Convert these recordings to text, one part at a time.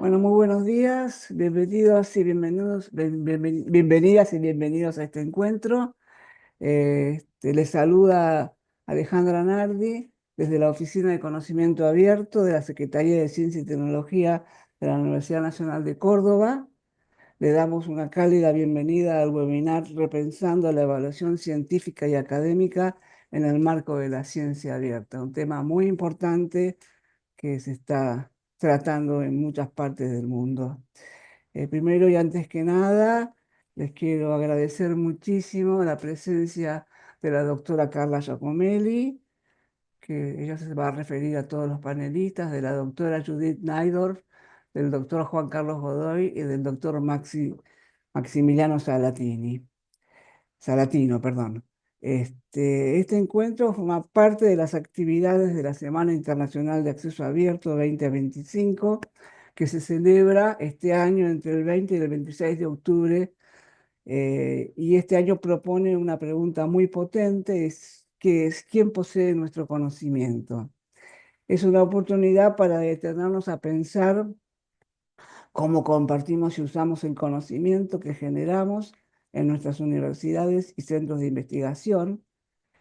Bueno, muy buenos días, bienvenidos y bienvenidas y bienvenidos a este encuentro. Les saluda Alejandra Nardi desde la Oficina de Conocimiento Abierto de la Secretaría de Ciencia y Tecnología de la Universidad Nacional de Córdoba. Le damos una cálida bienvenida al webinar Repensando la Evaluación Científica y Académica en el marco de la ciencia abierta, un tema muy importante que se está tratando en muchas partes del mundo. Primero y antes que nada, les quiero agradecer muchísimo la presencia de la doctora Carla Giacomelli, que ella se va a referir a todos los panelistas, de la doctora Judith Naidorf, del doctor Juan Carlos Godoy y del doctor Maximiliano Salatino, perdón. Este encuentro forma parte de las actividades de la Semana Internacional de Acceso Abierto 2025, que se celebra este año entre el 20 y el 26 de octubre, y este año propone una pregunta muy potente, que es ¿quién posee nuestro conocimiento? Es una oportunidad para detenernos a pensar cómo compartimos y usamos el conocimiento que generamos en nuestras universidades y centros de investigación,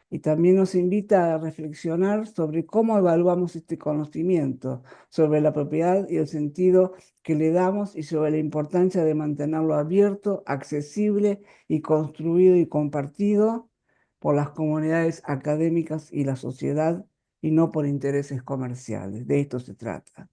y también nos invita a reflexionar sobre cómo evaluamos este conocimiento, sobre la propiedad y el sentido que le damos y sobre la importancia de mantenerlo abierto, accesible y construido y compartido por las comunidades académicas y la sociedad, y no por intereses comerciales. De esto se trata.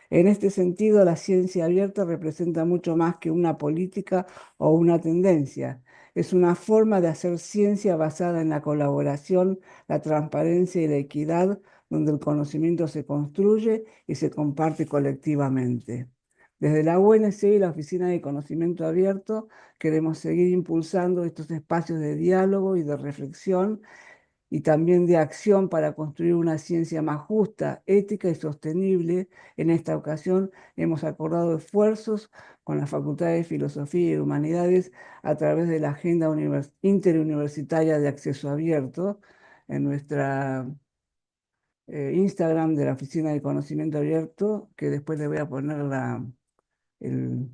En este sentido, la ciencia abierta representa mucho más que una política o una tendencia. Es una forma de hacer ciencia basada en la colaboración, la transparencia y la equidad, donde el conocimiento se construye y se comparte colectivamente. Desde la UNC y la Oficina de Conocimiento Abierto queremos seguir impulsando estos espacios de diálogo y de reflexión, y también de acción para construir una ciencia más justa, ética y sostenible. En esta ocasión hemos acordado esfuerzos con la Facultad de Filosofía y Humanidades a través de la Agenda Interuniversitaria de Acceso Abierto en nuestra Instagram de la Oficina de Conocimiento Abierto, que después le voy a poner el,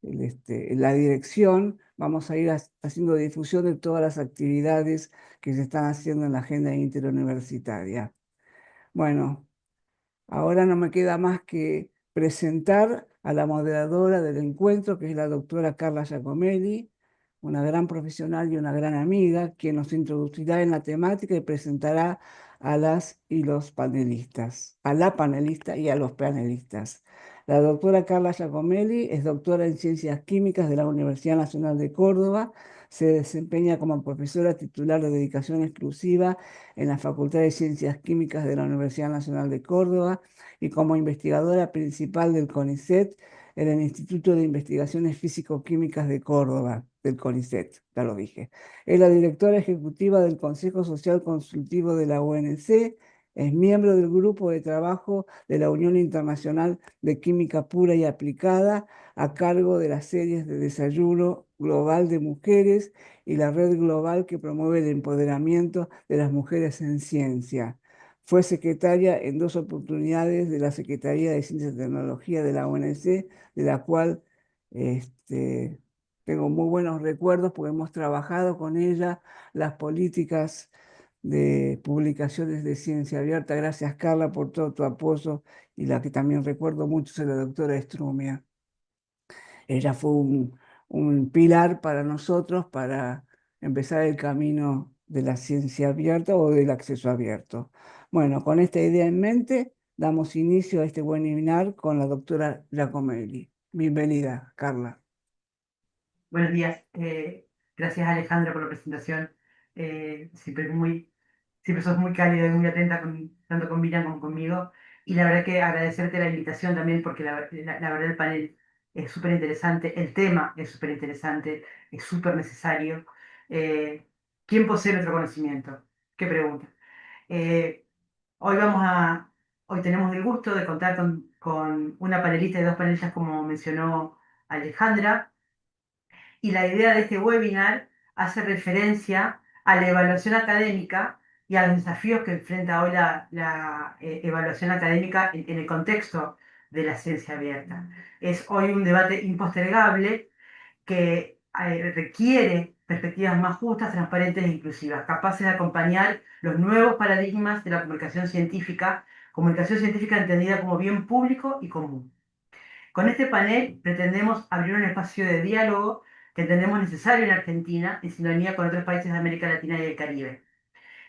la dirección. Vamos a ir haciendo difusión de todas las actividades que se están haciendo en la agenda interuniversitaria. Bueno, ahora no me queda más que presentar a la moderadora del encuentro, que es la doctora Carla Giacomelli, una gran profesional y una gran amiga, quien nos introducirá en la temática y presentará a las y los panelistas, a la panelista y a los panelistas. La doctora Carla Giacomelli es doctora en Ciencias Químicas de la Universidad Nacional de Córdoba. Se desempeña como profesora titular de dedicación exclusiva en la Facultad de Ciencias Químicas de la Universidad Nacional de Córdoba y como investigadora principal del CONICET en el Instituto de Investigaciones Físico-Químicas de Córdoba, del CONICET, ya lo dije. Es la directora ejecutiva del Consejo Social Consultivo de la UNC, es miembro del grupo de trabajo de la Unión Internacional de Química Pura y Aplicada, a cargo de las series de Desayuno Global de Mujeres y la red global que promueve el empoderamiento de las mujeres en ciencia. Fue secretaria en 2 oportunidades de la Secretaría de Ciencia y Tecnología de la ONC, de la cual este, tengo muy buenos recuerdos porque hemos trabajado con ella las políticas de publicaciones de ciencia abierta. Gracias, Carla, por todo tu apoyo, y la que también recuerdo mucho es la doctora Strumia. Ella fue un pilar para nosotros para empezar el camino de la ciencia abierta o del acceso abierto. Bueno, con esta idea en mente, damos inicio a este webinar con la doctora Giacomelli. Bienvenida, Carla. Buenos días. Gracias, Alejandra, por la presentación. Siempre sos muy cálida y muy atenta tanto con Miriam como conmigo. Y la verdad que agradecerte la invitación también porque la verdad el panel es súper interesante, el tema es súper interesante, es súper necesario. Eh, ¿Quién posee nuestro conocimiento? Qué pregunta. Eh, hoy vamos a, Hoy tenemos el gusto de contar con una panelista y dos panelistas, como mencionó Alejandra, y la idea de este webinar hace referencia a la evaluación académica y a los desafíos que enfrenta hoy la evaluación académica en el contexto de la ciencia abierta. Es hoy un debate impostergable que requiere perspectivas más justas, transparentes e inclusivas, capaces de acompañar los nuevos paradigmas de la comunicación científica entendida como bien público y común. Con este panel pretendemos abrir un espacio de diálogo que entendemos necesario en Argentina, en sintonía con otros países de América Latina y el Caribe.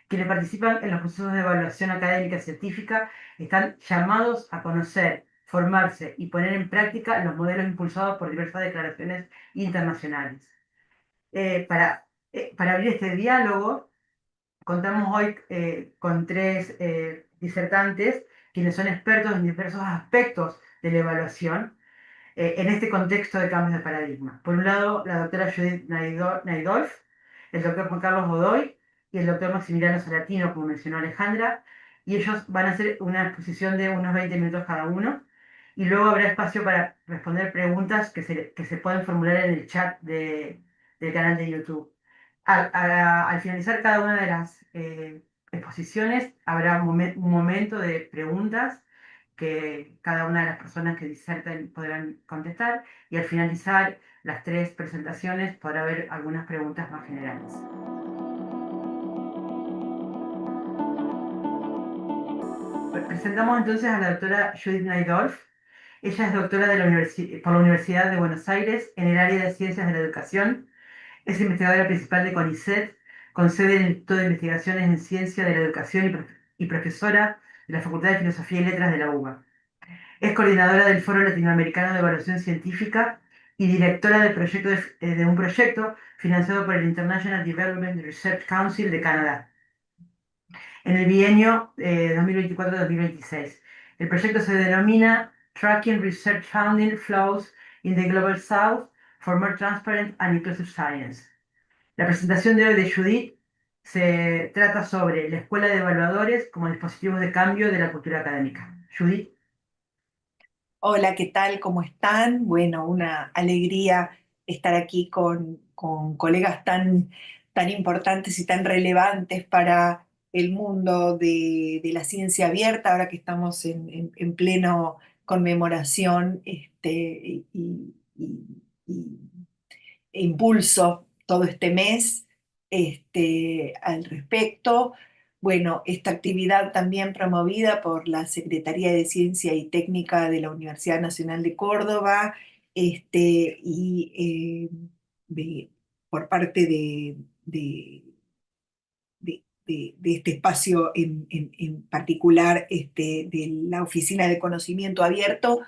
Quienes participan en los procesos de evaluación académica científica están llamados a conocer, formarse y poner en práctica los modelos impulsados por diversas declaraciones internacionales. Para abrir este diálogo, contamos hoy con tres disertantes, quienes son expertos en diversos aspectos de la evaluación en este contexto de cambios de paradigma. Por un lado, la doctora Judith Naidolf, el doctor Juan Carlos Godoy y el doctor Maximiliano Salatino, como mencionó Alejandra, y ellos van a hacer una exposición de unos 20 minutos cada uno, y luego habrá espacio para responder preguntas que se pueden formular en el chat del canal de YouTube. Al finalizar cada una de las exposiciones, habrá un momento de preguntas que cada una de las personas que diserten podrán contestar y al finalizar las tres presentaciones podrá haber algunas preguntas más generales. Presentamos entonces a la doctora Judith Naidorf. Ella es doctora por la Universidad de Buenos Aires en el área de Ciencias de la Educación. Es investigadora principal de CONICET, con sede en el Instituto de Investigaciones en Ciencia de la Educación y profesora de la Facultad de Filosofía y Letras de la UBA. Es coordinadora del Foro Latinoamericano de Evaluación Científica y directora de un proyecto financiado por el International Development Research Council de Canadá en el bienio 2024-2026. El proyecto se denomina Tracking Research Funding Flows in the Global South for More Transparent and Inclusive Science. La presentación de hoy de Judith se trata sobre la escuela de evaluadores como dispositivos de cambio de la cultura académica. Judith. Hola, ¿qué tal? ¿Cómo están? Bueno, una alegría estar aquí con colegas tan importantes y tan relevantes para el mundo de la ciencia abierta, ahora que estamos en pleno conmemoración y e impulso todo este mes al respecto. Bueno, esta actividad también promovida por la Secretaría de Ciencia y Técnica de la Universidad Nacional de Córdoba y por parte de este espacio en particular de la Oficina de Conocimiento Abierto.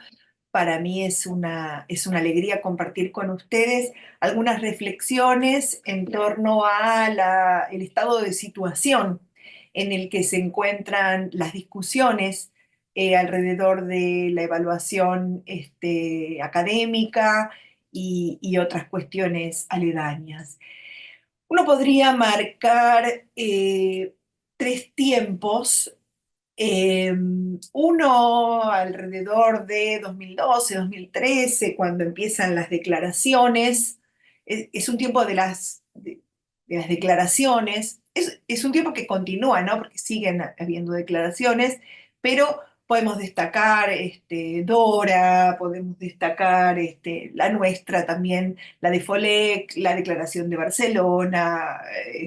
Para mí es una alegría compartir con ustedes algunas reflexiones en torno a el estado de situación en el que se encuentran las discusiones alrededor de la evaluación académica y otras cuestiones aledañas. Uno podría marcar tres tiempos, uno alrededor de 2012, 2013, cuando empiezan las declaraciones. Es un tiempo de las declaraciones. Es un tiempo que continúa, ¿no? Porque siguen habiendo declaraciones, pero podemos destacar Dora, podemos destacar la nuestra también, la de FOLEC, la Declaración de Barcelona,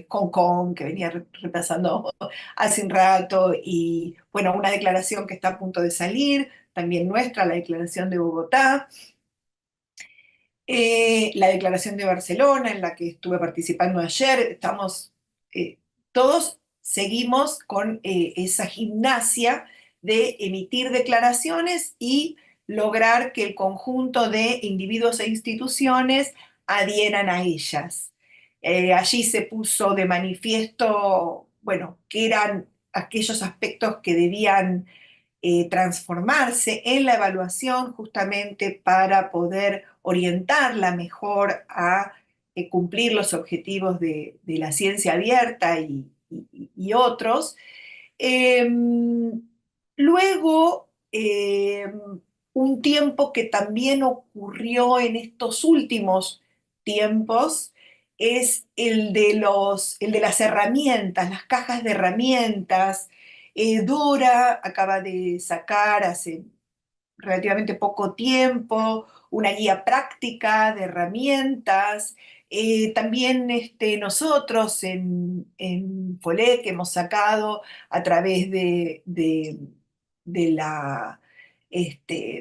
Hong Kong, que venía repasando hace un rato, y bueno, una declaración que está a punto de salir, también nuestra, la declaración de Bogotá, la declaración de Barcelona, en la que estuve participando ayer. Eh, Todos seguimos con esa gimnasia de emitir declaraciones y lograr que el conjunto de individuos e instituciones adhieran a ellas. Allí se puso de manifiesto, bueno, que eran aquellos aspectos que debían transformarse en la evaluación justamente para poder orientarla mejor a cumplir los objetivos de la ciencia abierta y otros. Eh, Luego, un tiempo que también ocurrió en estos últimos tiempos es el de las herramientas, las cajas de herramientas. Dora acaba de sacar hace relativamente poco tiempo, una guía práctica de herramientas. También nosotros en FOLEC hemos sacado a través de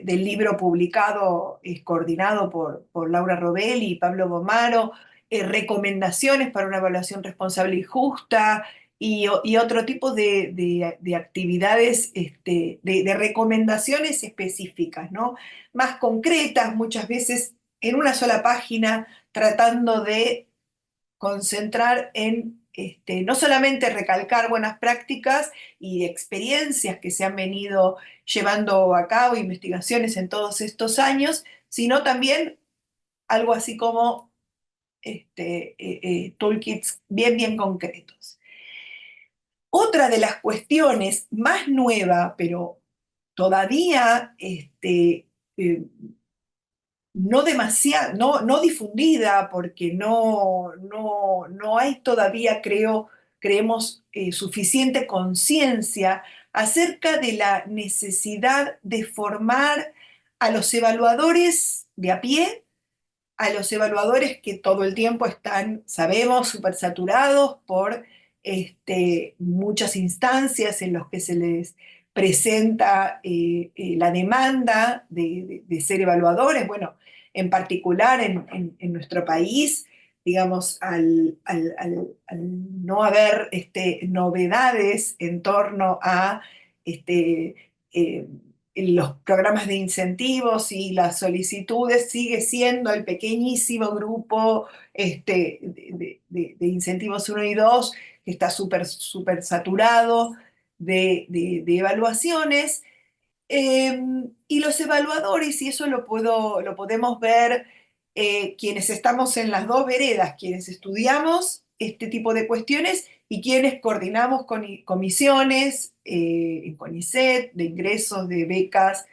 del libro publicado, coordinado por Laura Robelli y Pablo Bomaro, recomendaciones para una evaluación responsable y justa, y otro tipo de actividades, de recomendaciones específicas, ¿no? Más concretas, muchas veces en una sola página, tratando de concentrar en no solamente recalcar buenas prácticas y experiencias que se han venido llevando a cabo, investigaciones en todos estos años, sino también algo así como toolkits bien concretos. Otra de las cuestiones más nueva, pero todavía no demasiado, no difundida, porque no hay todavía, creemos, suficiente conciencia acerca de la necesidad de formar a los evaluadores de a pie, a los evaluadores que todo el tiempo están, sabemos, supersaturados por muchas instancias en las que se les presenta la demanda de ser evaluadores. Bueno, en particular en nuestro país, digamos, al no haber novedades en torno a este, eh, los programas de incentivos y las solicitudes, sigue siendo el pequeñísimo grupo de incentivos 1 y 2 que está súper saturado de evaluaciones. Y los evaluadores, y eso lo podemos ver quienes estamos en las dos veredas, quienes estudiamos este tipo de cuestiones y quienes coordinamos con comisiones en CONICET, de ingresos, de becas,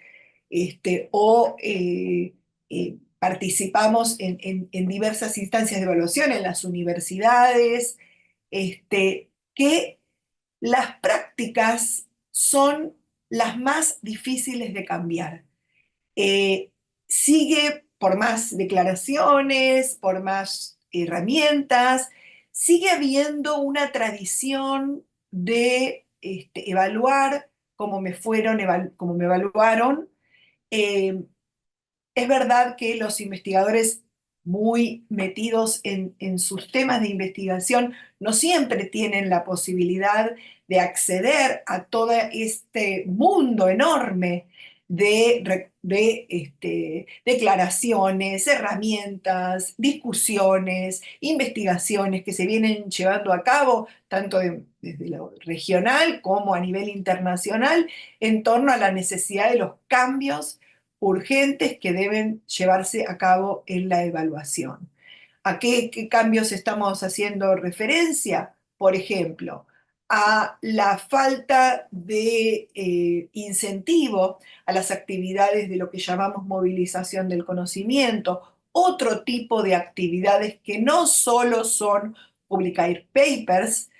participamos en diversas instancias de evaluación en las universidades, que las prácticas son las más difíciles de cambiar. Sigue, por más declaraciones, por más herramientas, sigue habiendo una tradición de evaluar como como me evaluaron. Eh, es verdad que los investigadores muy metidos en sus temas de investigación no siempre tienen la posibilidad de acceder a todo este mundo enorme de declaraciones, herramientas, discusiones, investigaciones que se vienen llevando a cabo, tanto desde lo regional como a nivel internacional, en torno a la necesidad de los cambios urgentes que deben llevarse a cabo en la evaluación. ¿A qué cambios estamos haciendo referencia? Por ejemplo, a la falta de incentivo a las actividades de lo que llamamos movilización del conocimiento, otro tipo de actividades que no solo son publicar papers.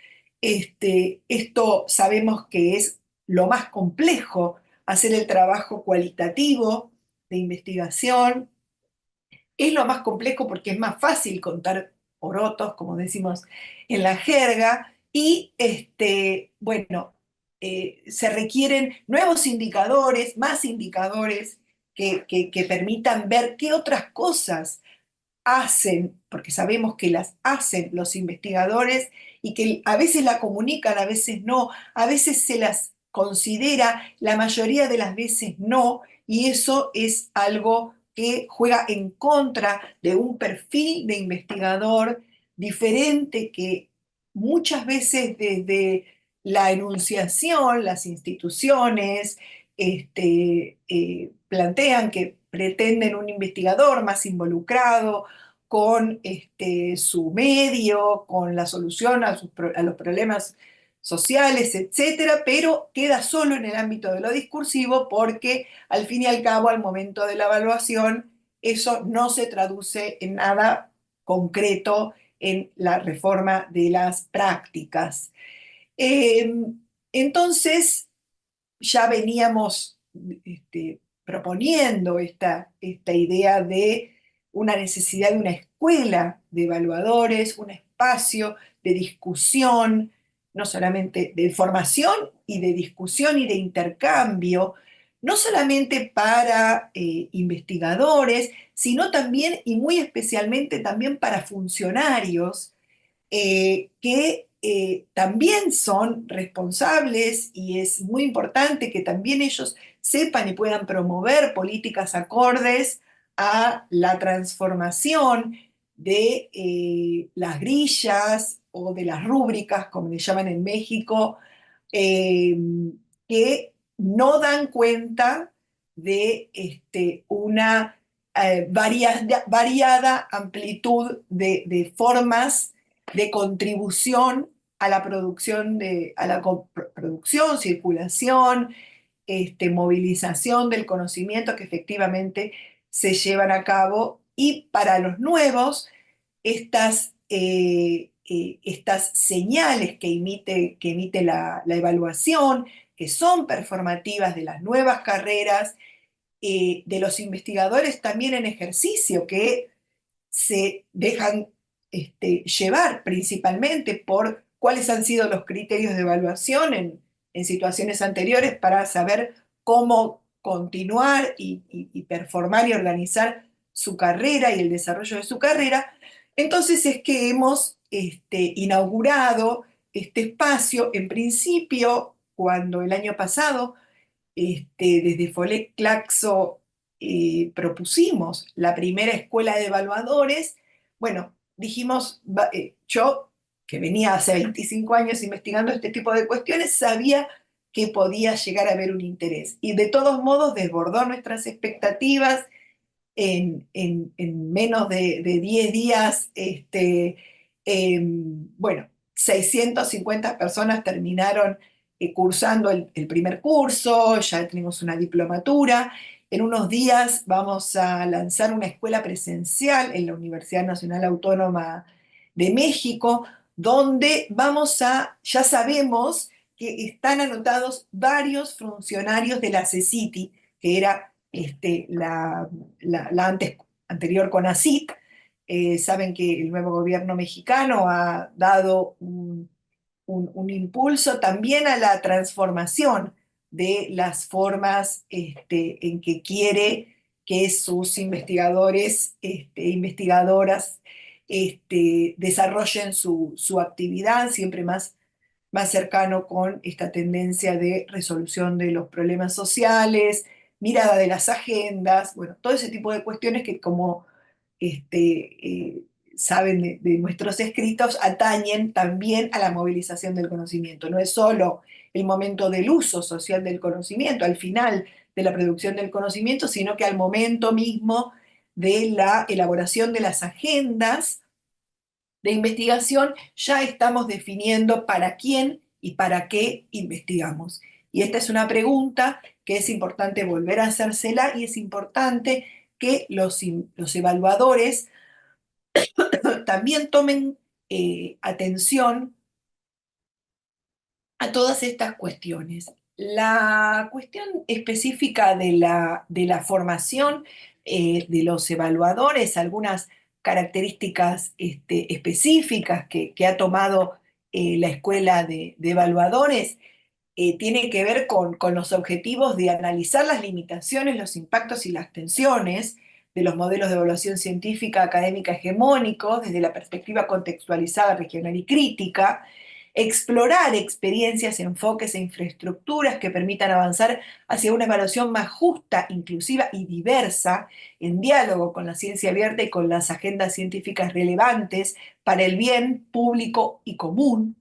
Esto sabemos que es lo más complejo, hacer el trabajo cualitativo de investigación. Es lo más complejo porque es más fácil contar porotos, como decimos en la jerga, y bueno, se requieren nuevos indicadores, más indicadores que permitan ver qué otras cosas hacen, porque sabemos que las hacen los investigadores y que a veces la comunican, a veces no, a veces se las considera, la mayoría de las veces no, y eso es algo que juega en contra de un perfil de investigador diferente que muchas veces desde la enunciación, las instituciones plantean que pretenden un investigador más involucrado con su medio, con la solución a los problemas sociales, etcétera, pero queda solo en el ámbito de lo discursivo porque al fin y al cabo, al momento de la evaluación, eso no se traduce en nada concreto en la reforma de las prácticas. Eh, entonces, ya veníamos proponiendo esta idea de una necesidad de una escuela de evaluadores, un espacio de discusión, no solamente de formación y de discusión y de intercambio, no solamente para investigadores, sino también y muy especialmente también para funcionarios que también son responsables y es muy importante que también ellos sepan y puedan promover políticas acordes a la transformación de las grillas o de las rúbricas, como le llaman en México, eh, que no dan cuenta de una variada amplitud de formas de contribución a la producción, producción, circulación, movilización del conocimiento que efectivamente se llevan a cabo y para los nuevos estas señales que emite la evaluación, que son performativas de las nuevas carreras, de los investigadores también en ejercicio, que se dejan llevar principalmente por cuáles han sido los criterios de evaluación en situaciones anteriores para saber cómo continuar y performar y organizar su carrera y el desarrollo de su carrera. Entonces es que hemos inaugurado este espacio, en principio, cuando el año pasado desde Folet Claxo propusimos la primera escuela de evaluadores. Bueno, dijimos, yo que venía hace 25 años investigando este tipo de cuestiones, sabía que podía llegar a haber un interés. Y de todos modos desbordó nuestras expectativas en menos de 10 días. Bueno, 650 personas terminaron cursando el primer curso, ya tenemos una diplomatura. En unos días vamos a lanzar una escuela presencial en la Universidad Nacional Autónoma de México, donde ya sabemos que están anotados varios funcionarios de la CECITI, que era la anterior CONACYT. Saben que el nuevo gobierno mexicano ha dado un impulso también a la transformación de las formas en que quiere que sus investigadores e investigadoras desarrollen su actividad, siempre más cercano con esta tendencia de resolución de los problemas sociales, mirada de las agendas, bueno, todo ese tipo de cuestiones que como saben de nuestros escritos, atañen también a la movilización del conocimiento. No es solo el momento del uso social del conocimiento, al final de la producción del conocimiento, sino que al momento mismo de la elaboración de las agendas de investigación, ya estamos definiendo para quién y para qué investigamos. Y esta es una pregunta que es importante volver a hacérsela y es importante que los evaluadores también tomen atención a todas estas cuestiones. La cuestión específica de la formación de los evaluadores, algunas características específicas que ha tomado la escuela de evaluadores, tiene que ver con los objetivos de analizar las limitaciones, los impactos y las tensiones de los modelos de evaluación científica académica hegemónicos desde la perspectiva contextualizada, regional y crítica, explorar experiencias, enfoques e infraestructuras que permitan avanzar hacia una evaluación más justa, inclusiva y diversa, en diálogo con la ciencia abierta y con las agendas científicas relevantes para el bien público y común,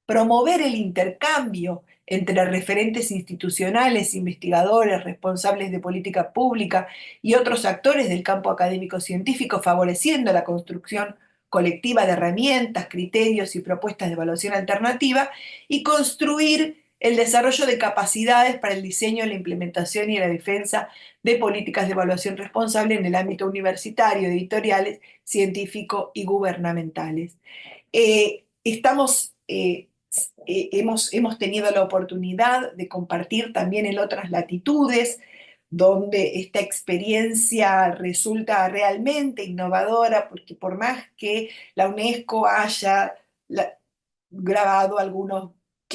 promover el intercambio entre referentes institucionales, investigadores, responsables de política pública y otros actores del campo académico-científico, favoreciendo la construcción colectiva de herramientas, criterios y propuestas de evaluación alternativa, y construir el desarrollo de capacidades para el diseño, la implementación y la defensa de políticas de evaluación responsable en el ámbito universitario, editoriales, científico y gubernamentales. Hemos tenido la oportunidad de compartir también en otras latitudes donde esta experiencia resulta realmente innovadora, porque por más que la UNESCO haya grabado algunos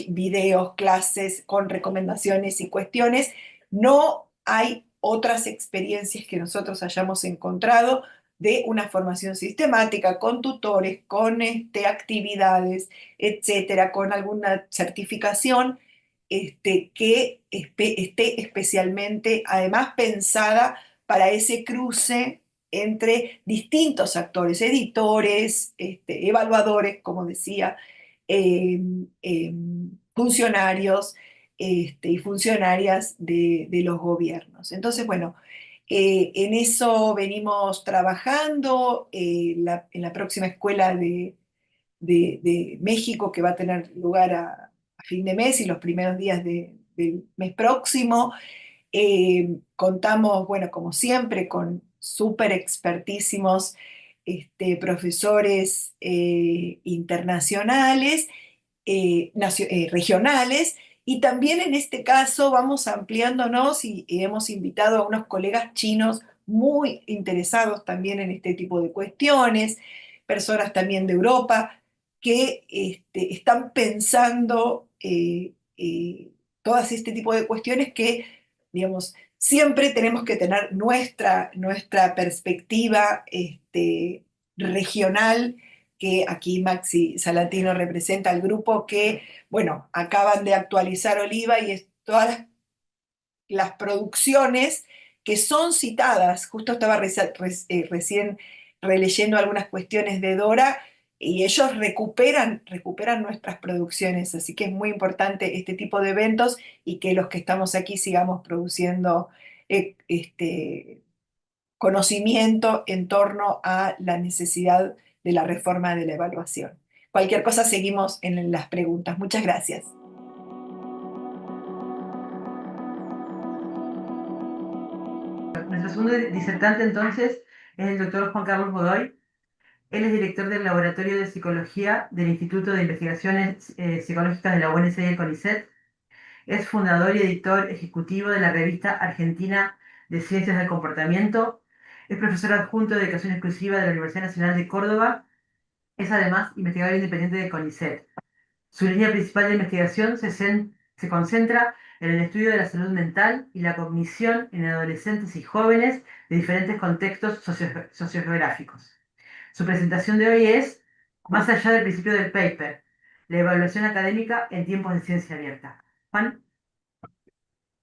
videos, clases con recomendaciones y cuestiones, no hay otras experiencias que nosotros hayamos encontrado de una formación sistemática, con tutores, con actividades, etcétera, con alguna certificación que esté especialmente, además, pensada para ese cruce entre distintos actores, editores, evaluadores, como decía, eh, eh, funcionarios y funcionarias de los gobiernos. Entonces, bueno, en eso venimos trabajando. En la próxima escuela de México, que va a tener lugar a fin de mes y los primeros días del mes próximo. Contamos, bueno, como siempre, con súper expertísimos profesores internacionales, regionales, y también en este caso vamos ampliándonos y hemos invitado a unos colegas chinos muy interesados también en este tipo de cuestiones, personas también de Europa que están pensando todas este tipo de cuestiones que, digamos, siempre tenemos que tener nuestra perspectiva regional, que aquí Maxi Salatino representa al grupo que, bueno, acaban de actualizar Oliva y es todas las producciones que son citadas. Justo estaba recién releyendo algunas cuestiones de Dora y ellos recuperan nuestras producciones, así que es muy importante este tipo de eventos y que los que estamos aquí sigamos produciendo conocimiento en torno a la necesidad de la reforma de la evaluación. Cualquier cosa seguimos en las preguntas. Muchas gracias. Nuestro segundo disertante entonces es el doctor Juan Carlos Godoy. Él es director del Laboratorio de Psicología del Instituto de Investigaciones Psicológicas de la UNC y el CONICET. Es fundador y editor ejecutivo de la revista Argentina de Ciencias del Comportamiento. Es profesor adjunto de educación exclusiva de la Universidad Nacional de Córdoba. Es además investigador independiente del CONICET. Su línea principal de investigación se concentra en el estudio de la salud mental y la cognición en adolescentes y jóvenes de diferentes contextos sociogeográficos. Su presentación de hoy es Más allá del principio del paper, la evaluación académica en tiempos de ciencia abierta. Juan.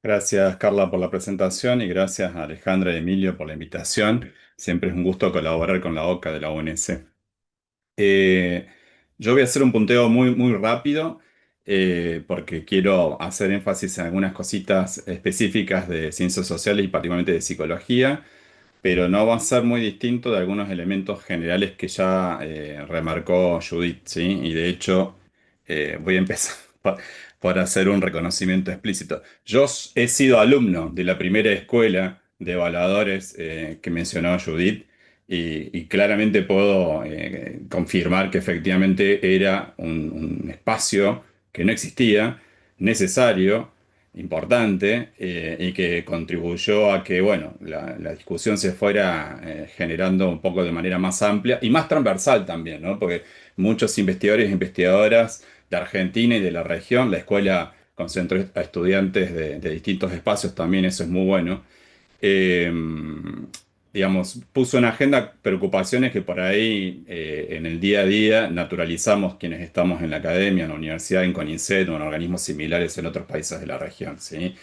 Gracias, Carla, por la presentación y gracias a Alejandra y Emilio por la invitación. Siempre es un gusto colaborar con la OCA de la UNC. Eh, yo voy a hacer un punteo muy rápido porque quiero hacer énfasis en algunas cositas específicas de ciencias sociales y particularmente de psicología, pero no va a ser muy distinto de algunos elementos generales que ya remarcó Judith, ¿sí? Y de hecho voy a empezar por hacer un reconocimiento explícito. Yo he sido alumno de la primera escuela de evaluadores que mencionó Judith y claramente puedo confirmar que efectivamente era un espacio que no existía, necesario, importante y que contribuyó a que, bueno, la discusión se fuera generando un poco de manera más amplia y más transversal también, ¿no? Porque muchos investigadores e investigadoras de Argentina y de la región, la escuela concentró a estudiantes de distintos espacios también, eso es muy bueno. Eh, digamos, puso en agenda preocupaciones que por ahí en el día a día naturalizamos quienes estamos en la academia, en la universidad, en CONICET o en organismos similares en otros países de la región, ¿sí?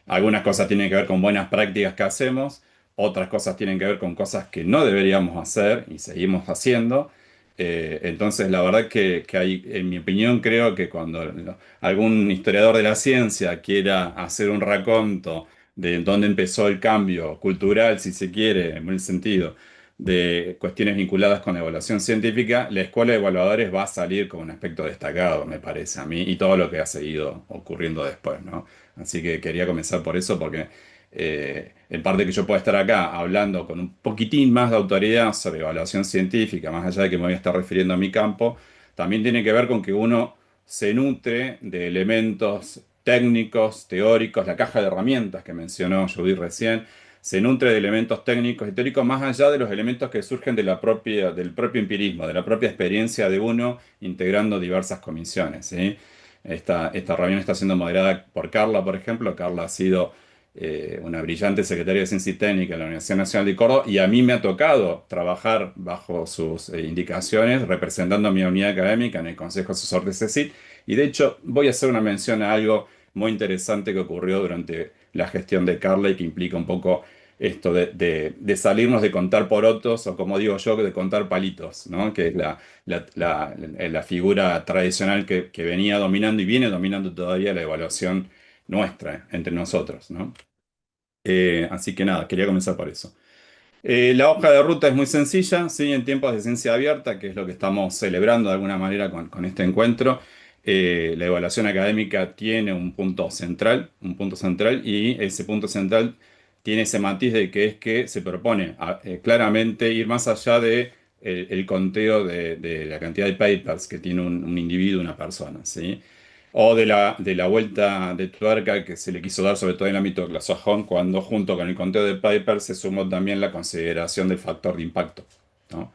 Algunas cosas tienen que ver con buenas prácticas que hacemos, otras cosas tienen que ver con cosas que no deberíamos hacer y seguimos haciendo. Entonces, la verdad que hay, en mi opinión, creo que cuando algún historiador de la ciencia quiera hacer un raconto de dónde empezó el cambio cultural, si se quiere, en buen sentido, de cuestiones vinculadas con la evaluación científica, la escuela de evaluadores va a salir como un aspecto destacado, me parece a mí, y todo lo que ha seguido ocurriendo después, ¿no? Así que quería comenzar por eso, porque en parte que yo pueda estar acá hablando con un poquitín más de autoridad sobre evaluación científica, más allá de que me voy a estar refiriendo a mi campo, también tiene que ver con que uno se nutre de elementos técnicos, teóricos, la caja de herramientas que mencionó Judith recién, se nutre de elementos técnicos y teóricos más allá de los elementos que surgen de del propio empirismo, de la propia experiencia de uno integrando diversas comisiones, ¿sí? Esta reunión está siendo moderada por Carla, por ejemplo. Carla ha sido una brillante secretaria de Ciencia y Técnica en la Universidad Nacional de Córdoba, y a mí me ha tocado trabajar bajo sus indicaciones, representando a mi unidad académica en el Consejo Asesor de CECIT. Y de hecho, voy a hacer una mención a algo muy interesante que ocurrió durante la gestión de Carla y que implica un poco esto de salirnos de contar porotos, o como digo yo, de contar palitos, ¿no? Que es la figura tradicional que venía dominando y viene dominando todavía la evaluación nuestra entre nosotros, ¿no? Así que nada, quería comenzar por eso. La hoja de ruta es muy sencilla, ¿sí? En tiempos de ciencia abierta, que es lo que estamos celebrando de alguna manera con este encuentro. La evaluación académica tiene un punto central, y ese punto central tiene ese matiz de que es que se propone claramente ir más allá de el conteo de la cantidad de papers que tiene un individuo, una persona, ¿sí? O de la vuelta de tuerca que se le quiso dar, sobre todo en el ámbito anglosajón, cuando junto con el conteo de papers se sumó también la consideración del factor de impacto, ¿no?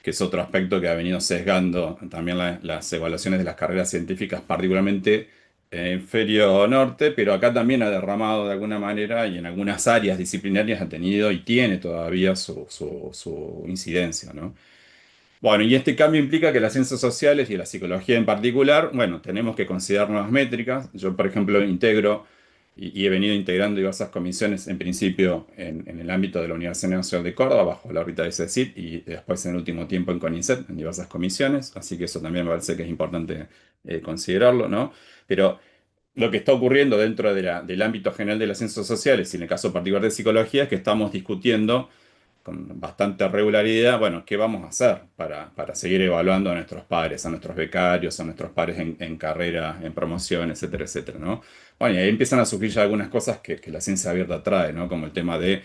Que es otro aspecto que ha venido sesgando también las evaluaciones de las carreras científicas, particularmente en hemisferio norte, pero acá también ha derramado de alguna manera, y en algunas áreas disciplinarias ha tenido y tiene todavía su incidencia, ¿no? Bueno, y este cambio implica que las ciencias sociales y la psicología en particular, bueno, tenemos que considerar nuevas métricas. Yo, por ejemplo, integro y he venido integrando diversas comisiones, en principio en el ámbito de la Universidad Nacional de Córdoba, bajo la órbita de CECIT, y después en el último tiempo en CONICET, en diversas comisiones, así que eso también me parece que es importante considerarlo, ¿no? Pero lo que está ocurriendo dentro del ámbito general de las ciencias sociales, y en el caso particular de psicología, es que estamos discutiendo con bastante regularidad, bueno, ¿qué vamos a hacer para seguir evaluando a nuestros pares, a nuestros becarios, a nuestros pares en carrera, en promoción, etcétera, etcétera, ¿no? Bueno, y ahí empiezan a surgir ya algunas cosas que la ciencia abierta trae, ¿no? Como el tema de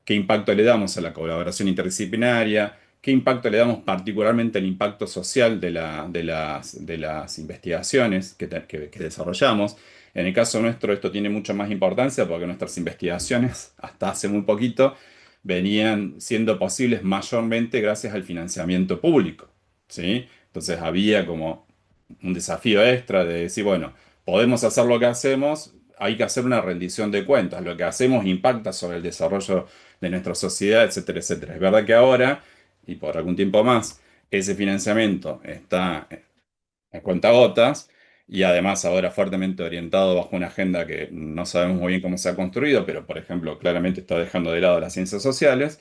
qué impacto le damos a la colaboración interdisciplinaria, qué impacto le damos particularmente al impacto social de las investigaciones que desarrollamos. En el caso nuestro esto tiene mucho más importancia porque nuestras investigaciones, hasta hace muy poquito, venían siendo posibles mayormente gracias al financiamiento público, ¿sí? Entonces había como un desafío extra de decir, bueno, podemos hacer lo que hacemos, hay que hacer una rendición de cuentas, lo que hacemos impacta sobre el desarrollo de nuestra sociedad, etcétera, etcétera. Es verdad que ahora, y por algún tiempo más, ese financiamiento está a cuentagotas, y además ahora fuertemente orientado bajo una agenda que no sabemos muy bien cómo se ha construido, pero por ejemplo claramente está dejando de lado las ciencias sociales.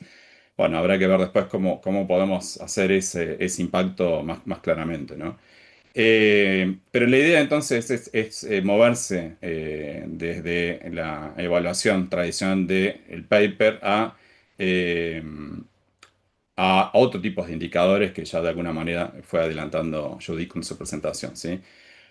Bueno, habrá que ver después cómo podemos hacer ese impacto más claramente, ¿no? Pero la idea entonces es moverse desde la evaluación tradicional del paper eh, a otro tipo de indicadores que ya de alguna manera fue adelantando Judith con su presentación, ¿sí?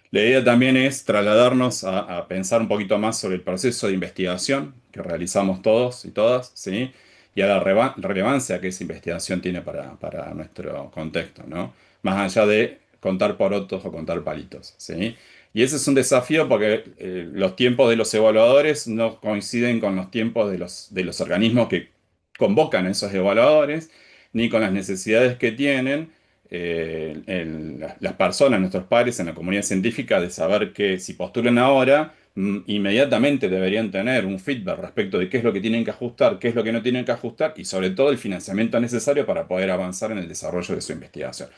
La idea también es trasladarnos a pensar un poquito más sobre el proceso de investigación que realizamos todos y todas, ¿sí? Y a la relevancia que esa investigación tiene para nuestro contexto, ¿no? Más allá de contar porotos o contar palitos, ¿sí? Y ese es un desafío porque los tiempos de los evaluadores no coinciden con los tiempos de los organismos que convocan a esos evaluadores, ni con las necesidades que tienen las personas, nuestros pares en la comunidad científica, de saber que si postulan ahora, inmediatamente deberían tener un feedback respecto de qué es lo que tienen que ajustar, qué es lo que no tienen que ajustar, y sobre todo el financiamiento necesario para poder avanzar en el desarrollo de su investigación.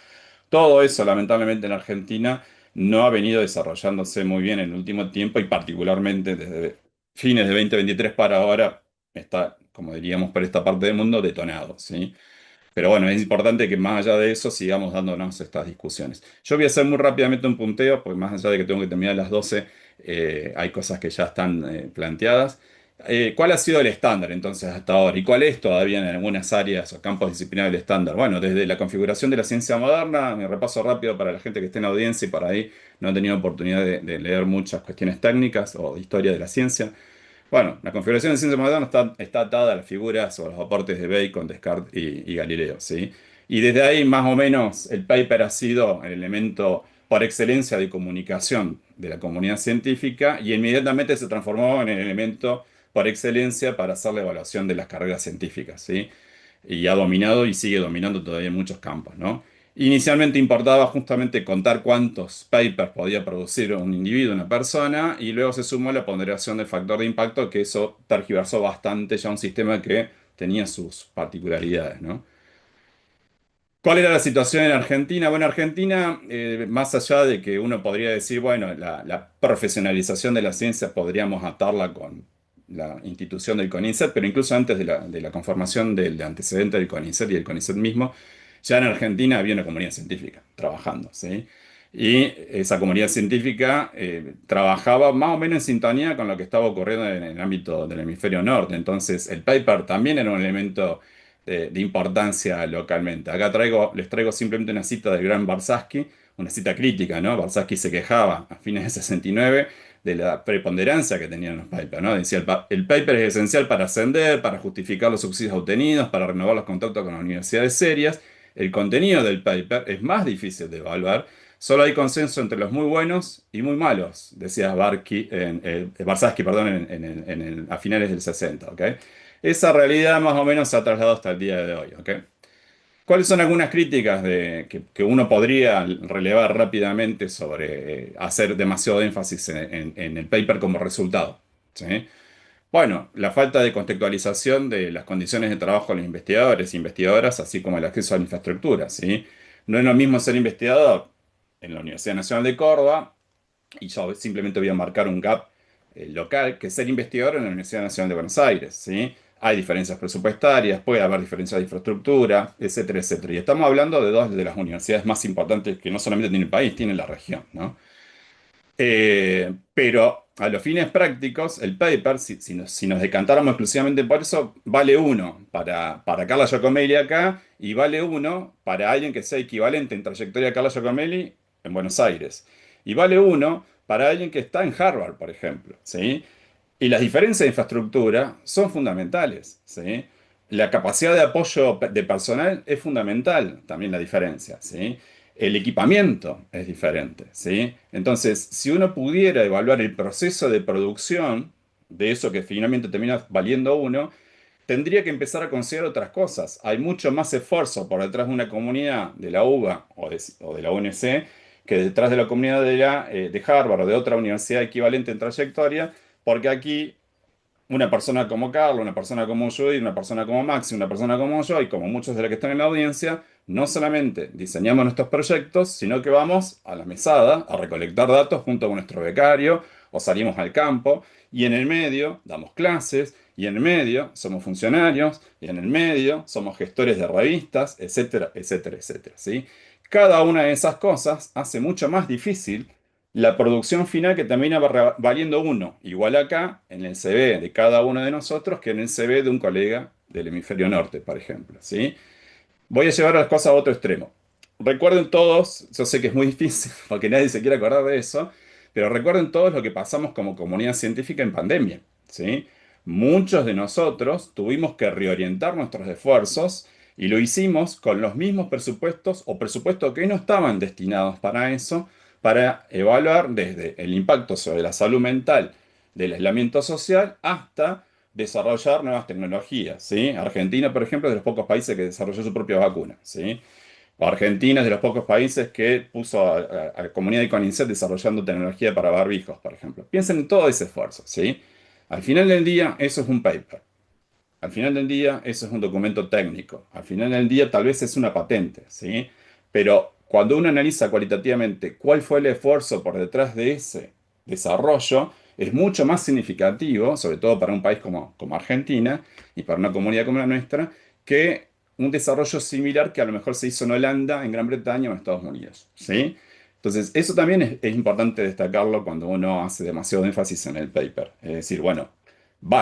Todo eso, lamentablemente, en Argentina no ha venido desarrollándose muy bien en el último tiempo, y particularmente desde fines de 2023 para ahora está, como diríamos, por esta parte del mundo, detonado, ¿sí? Pero bueno, es importante que más allá de eso sigamos dándonos estas discusiones. Yo voy a hacer muy rápidamente un punteo, porque más allá de que tengo que terminar a las 12, hay cosas que ya están planteadas. ¿Cuál ha sido el estándar entonces hasta ahora? ¿Y cuál es todavía en algunas áreas o campos disciplinares el estándar? Bueno, desde la configuración de la ciencia moderna, mi repaso rápido para la gente que esté en audiencia y para ahí no he tenido oportunidad de leer muchas cuestiones técnicas o de historia de la ciencia. Bueno, la configuración de ciencia moderna está atada a las figuras o a los aportes de Bacon, Descartes y Galileo, ¿sí? Y desde ahí, más o menos, el paper ha sido el elemento por excelencia de comunicación de la comunidad científica y inmediatamente se transformó en el elemento por excelencia para hacer la evaluación de las carreras científicas, ¿sí? Y ha dominado y sigue dominando todavía en muchos campos, ¿no? Inicialmente importaba justamente contar cuántos papers podía producir un individuo, una persona, y luego se sumó la ponderación del factor de impacto, que eso tergiversó bastante ya un sistema que tenía sus particularidades, ¿no? ¿Cuál era la situación en Argentina? Bueno, Argentina, más allá de que uno podría decir, bueno, la profesionalización de la ciencia podríamos atarla con la institución del CONICET, pero incluso antes de la conformación del antecedente del CONICET y el CONICET mismo, ya en Argentina había una comunidad científica trabajando, ¿sí? Y esa comunidad científica trabajaba más o menos en sintonía con lo que estaba ocurriendo en el ámbito del hemisferio norte. Entonces, el paper también era un elemento de importancia localmente. Acá les traigo simplemente una cita del gran Barsaski, una cita crítica, ¿no? Barsaski se quejaba a fines de 69 de la preponderancia que tenían los papers, ¿no? Decía, el paper es esencial para ascender, para justificar los subsidios obtenidos, para renovar los contactos con las universidades serias. El contenido del paper es más difícil de evaluar. Solo hay consenso entre los muy buenos y muy malos, decía Barsaski, perdón, a finales del 60, ¿ok? Esa realidad más o menos se ha trasladado hasta el día de hoy, ¿ok? ¿Cuáles son algunas críticas que uno podría relevar rápidamente sobre hacer demasiado énfasis en el paper como resultado? ¿Sí? Bueno, la falta de contextualización de las condiciones de trabajo de los investigadores e investigadoras, así como el acceso a la infraestructura, ¿sí? No es lo mismo ser investigador en la Universidad Nacional de Córdoba, y yo simplemente voy a marcar un gap local, que ser investigador en la Universidad Nacional de Buenos Aires, ¿sí? Hay diferencias presupuestarias, puede haber diferencias de infraestructura, etcétera, etcétera. Y estamos hablando de dos de las universidades más importantes que no solamente tiene el país, tiene la región, ¿no? Pero a los fines prácticos, el paper, si nos decantáramos exclusivamente por eso, vale uno para Carla Giacomelli acá y vale uno para alguien que sea equivalente en trayectoria a Carla Giacomelli en Buenos Aires. Y vale uno para alguien que está en Harvard, por ejemplo, ¿sí? Y las diferencias de infraestructura son fundamentales, ¿sí? La capacidad de apoyo de personal es fundamental, también la diferencia, ¿sí? El equipamiento es diferente, ¿sí? Entonces, si uno pudiera evaluar el proceso de producción de eso que finalmente termina valiendo uno, tendría que empezar a considerar otras cosas. Hay mucho más esfuerzo por detrás de una comunidad de la UBA o de la UNC que detrás de la comunidad de Harvard o de otra universidad equivalente en trayectoria, porque aquí una persona como Carlos, una persona como yo y una persona como Maxi, una persona como yo y como muchos de los que están en la audiencia, no solamente diseñamos nuestros proyectos, sino que vamos a la mesada a recolectar datos junto con nuestro becario o salimos al campo y en el medio damos clases y en el medio somos funcionarios y en el medio somos gestores de revistas, etcétera, etcétera, etcétera, ¿sí? Cada una de esas cosas hace mucho más difícil la producción final que termina valiendo uno, igual acá en el CV de cada uno de nosotros que en el CV de un colega del hemisferio norte, por ejemplo, ¿sí? Voy a llevar las cosas a otro extremo. Recuerden todos, yo sé que es muy difícil porque nadie se quiere acordar de eso, pero recuerden todos lo que pasamos como comunidad científica en pandemia, ¿sí? Muchos de nosotros tuvimos que reorientar nuestros esfuerzos y lo hicimos con los mismos presupuestos o presupuestos que no estaban destinados para eso, para evaluar desde el impacto sobre la salud mental del aislamiento social hasta desarrollar nuevas tecnologías, ¿sí? Argentina, por ejemplo, es de los pocos países que desarrolló su propia vacuna, ¿sí? Argentina es de los pocos países que puso a la comunidad de CONICET desarrollando tecnología para barbijos, por ejemplo. Piensen en todo ese esfuerzo, ¿sí? Al final del día, eso es un paper. Al final del día, eso es un documento técnico. Al final del día, tal vez es una patente, ¿sí? Pero cuando uno analiza cualitativamente cuál fue el esfuerzo por detrás de ese desarrollo, es mucho más significativo, sobre todo para un país como Argentina y para una comunidad como la nuestra, que un desarrollo similar que a lo mejor se hizo en Holanda, en Gran Bretaña o en Estados Unidos, ¿sí? Entonces, eso también es importante destacarlo cuando uno hace demasiado énfasis en el paper. Es decir, bueno,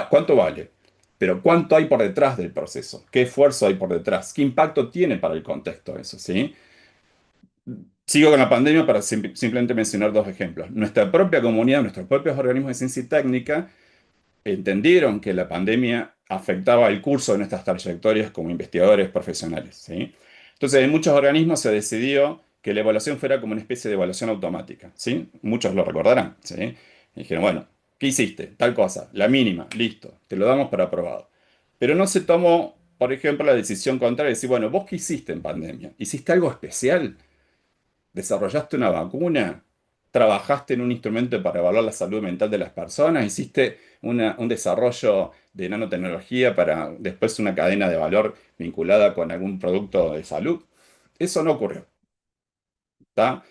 ¿cuánto vale? Pero ¿cuánto hay por detrás del proceso? ¿Qué esfuerzo hay por detrás? ¿Qué impacto tiene para el contexto eso? ¿Sí? Sigo con la pandemia para simplemente mencionar dos ejemplos. Nuestra propia comunidad, nuestros propios organismos de ciencia y técnica entendieron que la pandemia afectaba el curso de nuestras trayectorias como investigadores profesionales, ¿sí? Entonces, en muchos organismos se decidió que la evaluación fuera como una especie de evaluación automática, ¿sí? Muchos lo recordarán, ¿sí? Y dijeron, bueno, ¿qué hiciste? Tal cosa, la mínima, listo, te lo damos para aprobado. Pero no se tomó, por ejemplo, la decisión contraria de decir, bueno, ¿vos qué hiciste en pandemia? ¿Hiciste algo especial? ¿Desarrollaste una vacuna? ¿Trabajaste en un instrumento para evaluar la salud mental de las personas? ¿Hiciste un desarrollo de nanotecnología para después una cadena de valor vinculada con algún producto de salud? Eso no ocurrió, ¿está?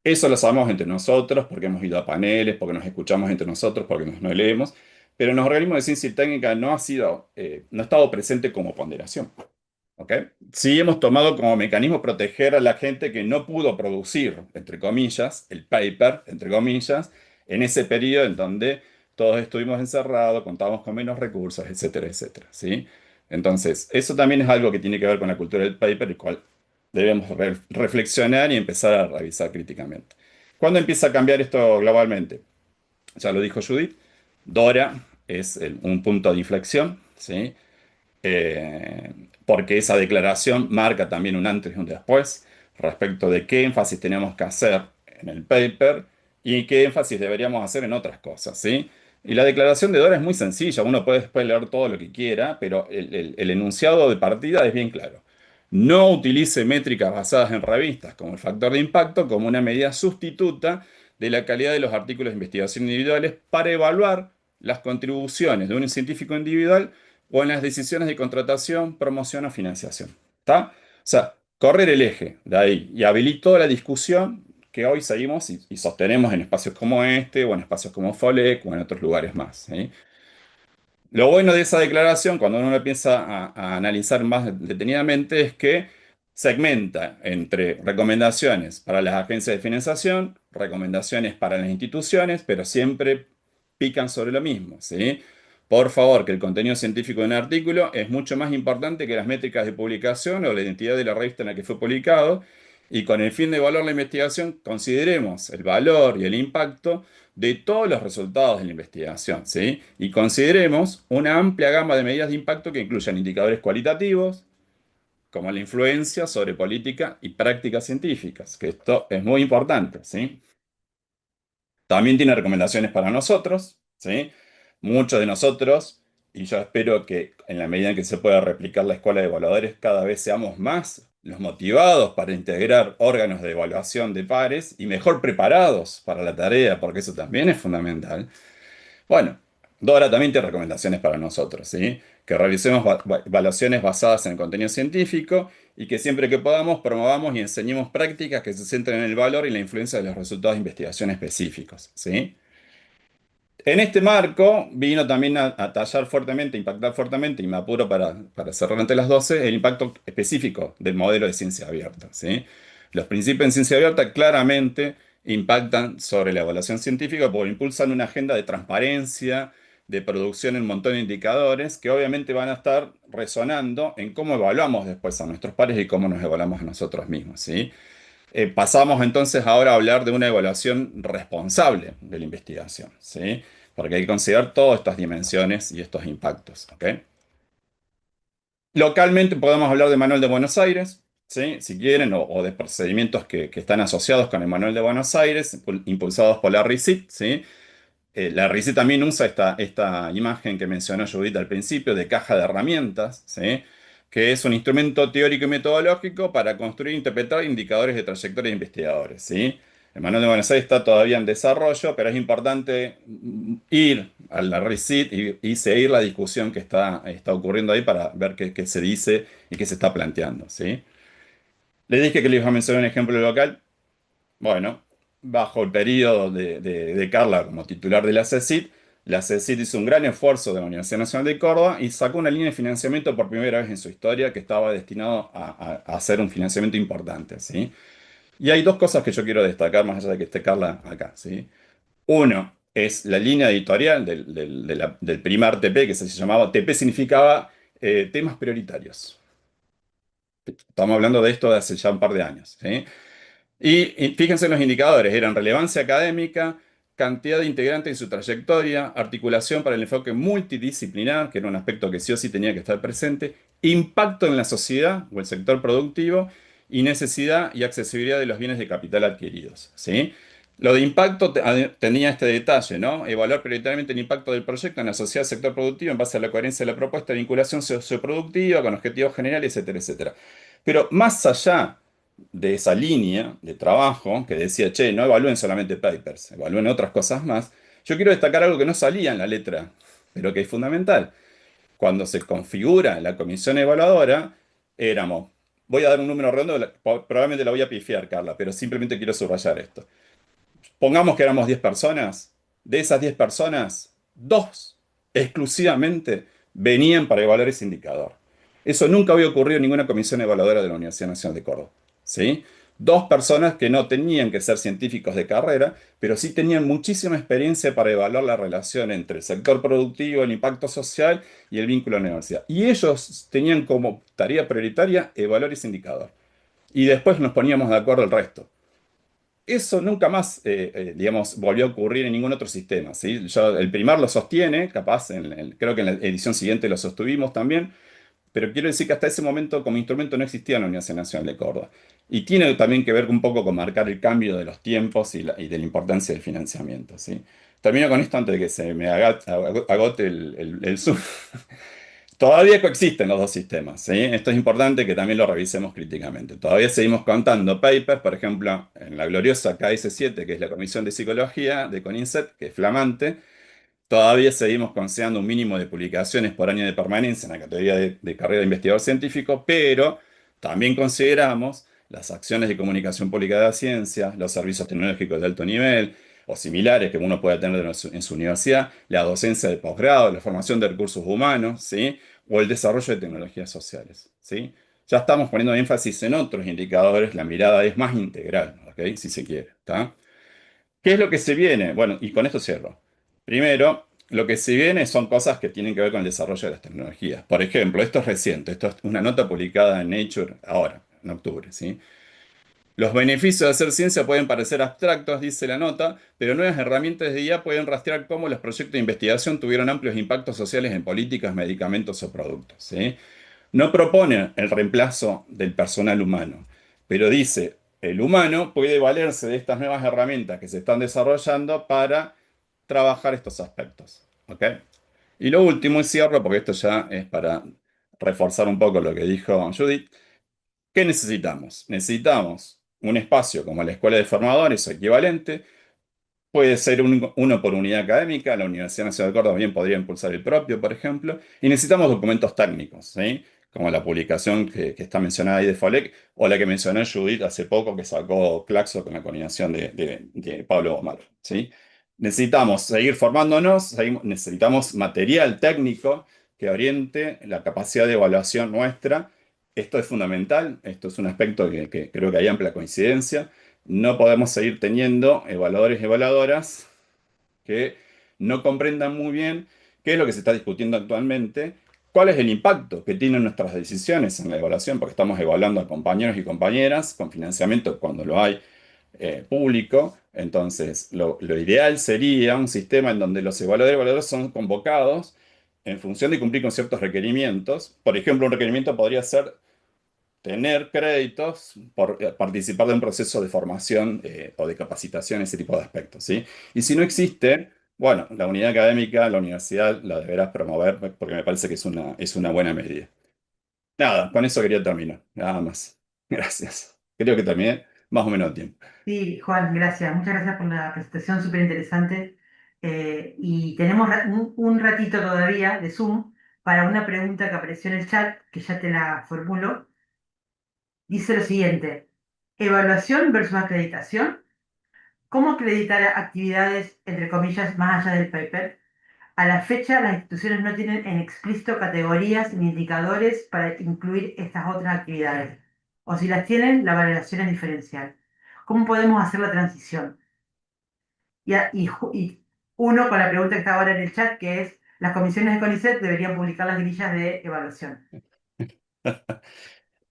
Eso lo sabemos entre nosotros porque hemos ido a paneles, porque nos escuchamos entre nosotros, porque nos leemos, pero en los organismos de ciencia y técnica no ha sido, no ha estado presente como ponderación. ¿Ok? Sí hemos tomado como mecanismo proteger a la gente que no pudo producir, entre comillas, el paper, entre comillas, en ese periodo en donde todos estuvimos encerrados, contábamos con menos recursos, etcétera, etcétera, ¿sí? Entonces, eso también es algo que tiene que ver con la cultura del paper, el cual debemos reflexionar y empezar a revisar críticamente. ¿Cuándo empieza a cambiar esto globalmente? Ya lo dijo Judith, Dora es un punto de inflexión, ¿sí? eh, Porque esa declaración marca también un antes y un después respecto de qué énfasis tenemos que hacer en el paper y qué énfasis deberíamos hacer en otras cosas, ¿sí? Y la declaración de Dora es muy sencilla, uno puede después leer todo lo que quiera, pero el enunciado de partida es bien claro. No utilice métricas basadas en revistas como el factor de impacto como una medida sustituta de la calidad de los artículos de investigación individuales para evaluar las contribuciones de un científico individual o en las decisiones de contratación, promoción o financiación. ¿Está? O sea, correr el eje de ahí y habilitó la discusión que hoy seguimos y sostenemos en espacios como este, o en espacios como FOLEC, o en otros lugares más, ¿sí? Lo bueno de esa declaración, cuando uno empieza a analizar más detenidamente, es que segmenta entre recomendaciones para las agencias de financiación, recomendaciones para las instituciones, pero siempre pican sobre lo mismo, ¿sí? Por favor, que el contenido científico de un artículo es mucho más importante que las métricas de publicación o la identidad de la revista en la que fue publicado, y con el fin de evaluar la investigación, consideremos el valor y el impacto de todos los resultados de la investigación, ¿sí? Y consideremos una amplia gama de medidas de impacto que incluyan indicadores cualitativos, como la influencia sobre política y prácticas científicas, que esto es muy importante, ¿sí? También tiene recomendaciones para nosotros, ¿sí? Muchos de nosotros, y yo espero que en la medida en que se pueda replicar la escuela de evaluadores, cada vez seamos más los motivados para integrar órganos de evaluación de pares y mejor preparados para la tarea, porque eso también es fundamental. Bueno, Dora también tiene recomendaciones para nosotros, ¿sí? Que realizemos evaluaciones basadas en el contenido científico y que siempre que podamos promovamos y enseñemos prácticas que se centren en el valor y la influencia de los resultados de investigación específicos, ¿sí? En este marco vino también a tallar fuertemente, impactar fuertemente, y me apuro para cerrar ante las 12, el impacto específico del modelo de ciencia abierta, ¿sí? Los principios en ciencia abierta claramente impactan sobre la evaluación científica porque impulsan una agenda de transparencia, de producción en un montón de indicadores que obviamente van a estar resonando en cómo evaluamos después a nuestros pares y cómo nos evaluamos a nosotros mismos, ¿sí? Pasamos entonces ahora a hablar de una evaluación responsable de la investigación, ¿sí? Porque hay que considerar todas estas dimensiones y estos impactos, ¿ok? Localmente podemos hablar de Manual de Buenos Aires, ¿sí? Si quieren, o de procedimientos que están asociados con el Manual de Buenos Aires, impulsados por la RICIT, ¿sí? La RICI también usa esta imagen que mencionó Judith al principio de caja de herramientas, ¿sí? Que es un instrumento teórico y metodológico para construir e interpretar indicadores de trayectoria de investigadores, ¿sí? El Manual de Buenos Aires está todavía en desarrollo, pero es importante ir a la RICIT y seguir la discusión que está ocurriendo ahí para ver qué se dice y qué se está planteando, ¿sí? Les dije que les iba a mencionar un ejemplo local. Bueno, bajo el periodo de Carla como titular de la CECIT hizo un gran esfuerzo de la Universidad Nacional de Córdoba y sacó una línea de financiamiento por primera vez en su historia que estaba destinado a hacer un financiamiento importante, ¿sí? Y hay dos cosas que yo quiero destacar más allá de que esté Carla acá, ¿sí? Uno es la línea editorial del primer TP, que se llamaba TP significaba temas prioritarios. Estamos hablando de esto de hace ya un par de años, ¿sí? Y fíjense en los indicadores, eran relevancia académica, cantidad de integrantes en su trayectoria, articulación para el enfoque multidisciplinar, que era un aspecto que sí o sí tenía que estar presente, impacto en la sociedad o el sector productivo y necesidad y accesibilidad de los bienes de capital adquiridos, ¿sí? Lo de impacto tenía este detalle, ¿no? Evaluar prioritariamente el impacto del proyecto en la sociedad del sector productivo en base a la coherencia de la propuesta, vinculación socioproductiva con objetivos generales, etcétera, etcétera. Pero más allá de esa línea de trabajo que decía, che, no evalúen solamente papers, evalúen otras cosas más, yo quiero destacar algo que no salía en la letra, pero que es fundamental. Cuando se configura la comisión evaluadora, éramos, voy a dar un número redondo, probablemente la voy a pifiar, Carla, pero simplemente quiero subrayar esto. Pongamos que éramos 10 personas, de esas 10 personas, dos exclusivamente venían para evaluar ese indicador. Eso nunca había ocurrido en ninguna comisión evaluadora de la Universidad Nacional de Córdoba. ¿Sí? Dos personas que no tenían que ser científicos de carrera, pero sí tenían muchísima experiencia para evaluar la relación entre el sector productivo, el impacto social y el vínculo a la universidad. Y ellos tenían como tarea prioritaria evaluar ese indicador. Y después nos poníamos de acuerdo el resto. Eso nunca más, digamos, volvió a ocurrir en ningún otro sistema, ¿sí? El Primar lo sostiene, capaz, creo que en la edición siguiente lo sostuvimos también, pero quiero decir que hasta ese momento como instrumento no existía la Universidad Nacional de Córdoba. Y tiene también que ver un poco con marcar el cambio de los tiempos y de la importancia del financiamiento, ¿sí? Termino con esto antes de que se me agote el Zoom. Todavía coexisten los dos sistemas, ¿sí? Esto es importante que también lo revisemos críticamente. Todavía seguimos contando papers, por ejemplo, en la gloriosa KS7, que es la Comisión de Psicología de CONICET, que es flamante. Todavía seguimos considerando un mínimo de publicaciones por año de permanencia en la categoría de carrera de investigador científico, pero también consideramos las acciones de comunicación pública de la ciencia, los servicios tecnológicos de alto nivel o similares que uno puede tener en su universidad, la docencia de posgrado, la formación de recursos humanos, ¿sí? O el desarrollo de tecnologías sociales, ¿sí? Ya estamos poniendo énfasis en otros indicadores, la mirada es más integral, ¿ok? Si se quiere, ¿está? ¿Qué es lo que se viene? Bueno, y con esto cierro. Primero, lo que se viene son cosas que tienen que ver con el desarrollo de las tecnologías. Por ejemplo, esto es reciente, esto es una nota publicada en Nature ahora, en octubre, ¿sí? Los beneficios de hacer ciencia pueden parecer abstractos, dice la nota, pero nuevas herramientas de IA pueden rastrear cómo los proyectos de investigación tuvieron amplios impactos sociales en políticas, medicamentos o productos, ¿sí? No propone el reemplazo del personal humano, pero dice, el humano puede valerse de estas nuevas herramientas que se están desarrollando para trabajar estos aspectos, ¿ok? Y lo último, y cierro, porque esto ya es para reforzar un poco lo que dijo Judith. ¿Qué necesitamos? Necesitamos un espacio como la Escuela de Formadores o equivalente. Puede ser uno por unidad académica, la Universidad Nacional de Córdoba bien podría impulsar el propio, por ejemplo, y necesitamos documentos técnicos, ¿sí? Como la publicación que está mencionada ahí de FOLEC, o la que mencionó Judith hace poco, que sacó Claxo con la coordinación de Pablo Omar, ¿sí? Necesitamos seguir formándonos, necesitamos material técnico que oriente la capacidad de evaluación nuestra. Esto es fundamental, esto es un aspecto que creo que hay amplia coincidencia. No podemos seguir teniendo evaluadores y evaluadoras que no comprendan muy bien qué es lo que se está discutiendo actualmente, cuál es el impacto que tienen nuestras decisiones en la evaluación, porque estamos evaluando a compañeros y compañeras con financiamiento cuando lo hay público. Entonces, lo ideal sería un sistema en donde los evaluadores y evaluadores son convocados en función de cumplir con ciertos requerimientos. Por ejemplo, un requerimiento podría ser tener créditos por participar de un proceso de formación o de capacitación, ese tipo de aspectos, ¿sí? Y si no existe, bueno, la unidad académica, la universidad la deberá promover porque me parece que es una buena medida. Nada, con eso quería terminar, nada más. Gracias. Creo que terminé más o menos a tiempo. Sí, Juan, gracias. Muchas gracias por la presentación, súper interesante. Y tenemos un ratito todavía de Zoom para una pregunta que apareció en el chat, que ya te la formulo. Dice lo siguiente, evaluación versus acreditación. ¿Cómo acreditar actividades, entre comillas, más allá del paper? A la fecha, las instituciones no tienen en explícito categorías ni indicadores para incluir estas otras actividades. O si las tienen, la valoración es diferencial. ¿Cómo podemos hacer la transición? Y uno con la pregunta que está ahora en el chat, que es, las comisiones de CONICET deberían publicar las grillas de evaluación.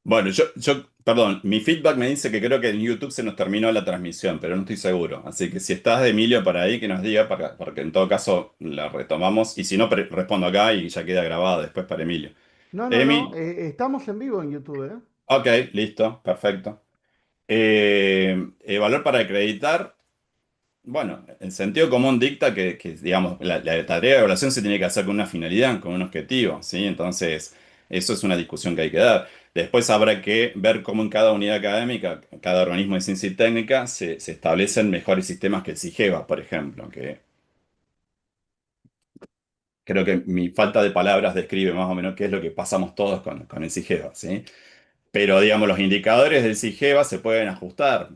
Bueno, perdón, mi feedback me dice que creo que en YouTube se nos terminó la transmisión, pero no estoy seguro. Así que si estás de Emilio por ahí, que nos diga, porque en todo caso la retomamos. Y si no, respondo acá y ya queda grabado después para Emilio. No, no, no, Emi, estamos en vivo en YouTube, ¿eh? Ok, listo, perfecto. Valor para acreditar. Bueno, el sentido común dicta que, digamos, la tarea de evaluación se tiene que hacer con una finalidad, con un objetivo, ¿sí? Entonces, eso es una discusión que hay que dar. Después habrá que ver cómo en cada unidad académica, cada organismo de ciencia y técnica, se establecen mejores sistemas que el SIGEVA, por ejemplo, que creo que mi falta de palabras describe más o menos qué es lo que pasamos todos con el SIGEVA, ¿sí? Pero, digamos, los indicadores del SIGEVA se pueden ajustar.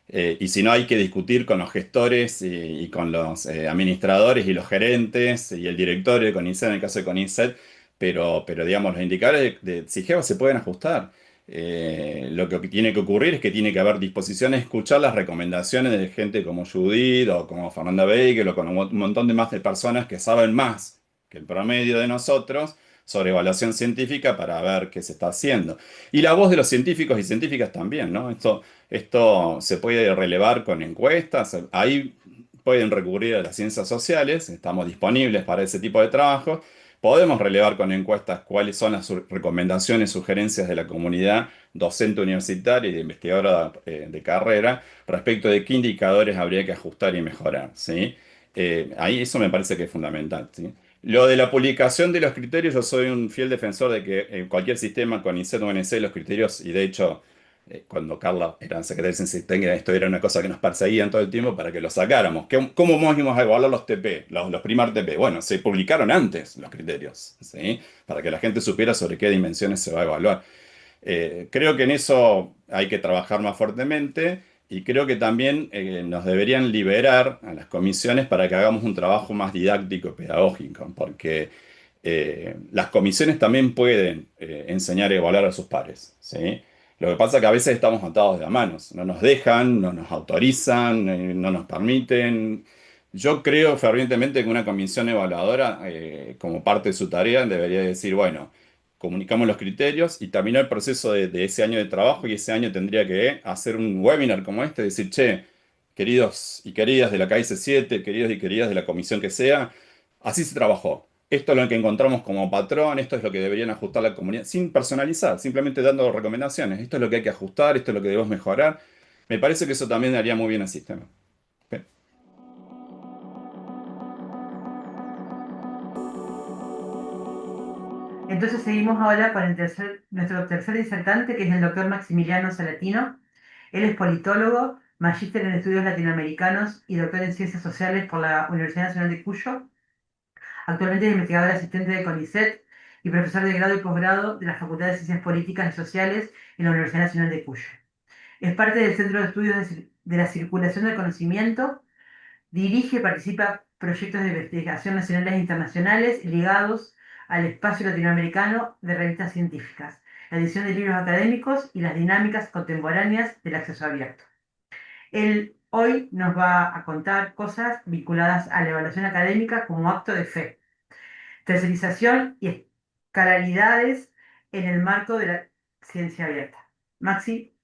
Y si no, hay que discutir con los gestores y con los administradores y los gerentes y el directorio de CONICET, en el caso de CONICET. Pero digamos, los indicadores del SIGEVA se pueden ajustar. Lo que tiene que ocurrir es que tiene que haber disposición a escuchar las recomendaciones de gente como Judith o como Fernanda Beigel o con un montón de más de personas que saben más que el promedio de nosotros sobre evaluación científica para ver qué se está haciendo. Y la voz de los científicos y científicas también, ¿no? Esto se puede relevar con encuestas, ahí pueden recurrir a las ciencias sociales, estamos disponibles para ese tipo de trabajo. Podemos relevar con encuestas cuáles son las recomendaciones, sugerencias de la comunidad docente universitaria y de investigadora de carrera respecto de qué indicadores habría que ajustar y mejorar, ¿sí? Ahí eso me parece que es fundamental, ¿sí? Lo de la publicación de los criterios, yo soy un fiel defensor de que en cualquier sistema con INSET o ONC los criterios, y de hecho, cuando Carla era secretaria de Ciencia y Técnica, esto era una cosa que nos perseguían todo el tiempo para que lo sacáramos. ¿Cómo íbamos a evaluar los TP, los primar TP? Bueno, se publicaron antes los criterios, ¿sí? Para que la gente supiera sobre qué dimensiones se va a evaluar. Creo que en eso hay que trabajar más fuertemente y creo que también nos deberían liberar a las comisiones para que hagamos un trabajo más didáctico, pedagógico, porque las comisiones también pueden enseñar a evaluar a sus pares, ¿sí? Lo que pasa es que a veces estamos atados de las manos, no nos dejan, no nos autorizan, no nos permiten. Yo creo fervientemente que una comisión evaluadora, como parte de su tarea, debería decir, bueno, comunicamos los criterios y terminó el proceso de ese año de trabajo y ese año tendría que hacer un webinar como este, decir, che, queridos y queridas de la KS7, queridos y queridas de la comisión que sea, así se trabajó. Esto es lo que encontramos como patrón, esto es lo que deberían ajustar la comunidad, sin personalizar, simplemente dando recomendaciones. Esto es lo que hay que ajustar, esto es lo que debemos mejorar. Me parece que eso también haría muy bien al sistema. Ok. Entonces seguimos ahora con nuestro tercer disertante, que es el doctor Maximiliano Salatino. Él es politólogo, magíster en estudios latinoamericanos y doctor en ciencias sociales por la Universidad Nacional de Cuyo. Actualmente es investigador asistente de CONICET y profesor de grado y posgrado de la Facultad de Ciencias Políticas y Sociales en la Universidad Nacional de Cuyo. Es parte del Centro de Estudios de la Circulación del Conocimiento. Dirige y participa proyectos de investigación nacionales e internacionales ligados al espacio latinoamericano de revistas científicas, la edición de libros académicos y las dinámicas contemporáneas del acceso abierto. Él hoy nos va a contar cosas vinculadas a la evaluación académica como acto de fe, tercerización y escalaridades en el marco de la ciencia abierta. Maxi.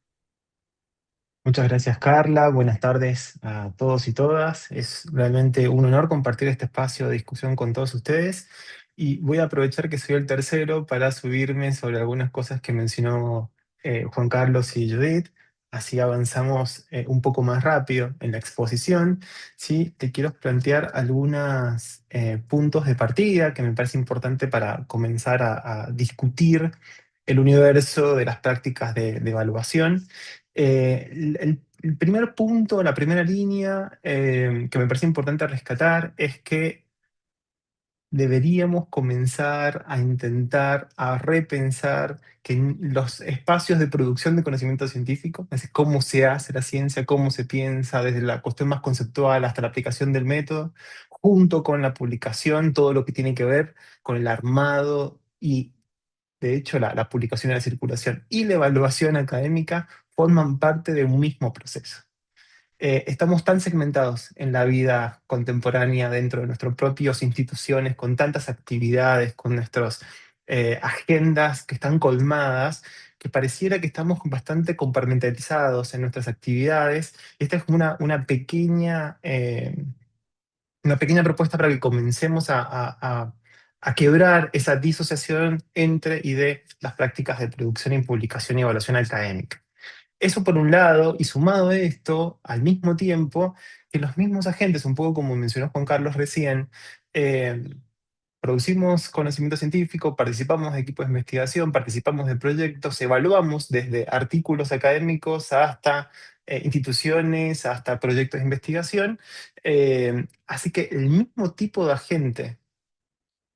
Muchas gracias, Carla. Buenas tardes a todos y todas. Es realmente un honor compartir este espacio de discusión con todos ustedes. Y voy a aprovechar que soy el tercero para subirme sobre algunas cosas que mencionó Juan Carlos y Judith. Así avanzamos un poco más rápido en la exposición. Sí, te quiero plantear algunos puntos de partida que me parece importante para comenzar a discutir el universo de las prácticas de evaluación. El primer punto, la primera línea que me parece importante rescatar es que deberíamos comenzar a intentar, a repensar que en los espacios de producción de conocimiento científico, es decir, cómo se hace la ciencia, cómo se piensa, desde la cuestión más conceptual hasta la aplicación del método, junto con la publicación, todo lo que tiene que ver con el armado y de hecho, la publicación y la circulación y la evaluación académica forman parte de un mismo proceso. Estamos tan segmentados en la vida contemporánea dentro de nuestras propias instituciones, con tantas actividades, con nuestras agendas que están colmadas, que pareciera que estamos bastante compartimentalizados en nuestras actividades. Esta es una pequeña propuesta para que comencemos a a quebrar esa disociación entre y de las prácticas de producción y publicación y evaluación académica. Eso por un lado, y sumado a esto, al mismo tiempo, que los mismos agentes, un poco como mencionó Juan Carlos recién, eh, producimos conocimiento científico, participamos de equipos de investigación, participamos de proyectos, evaluamos desde artículos académicos hasta instituciones, hasta proyectos de investigación. Así que el mismo tipo de agente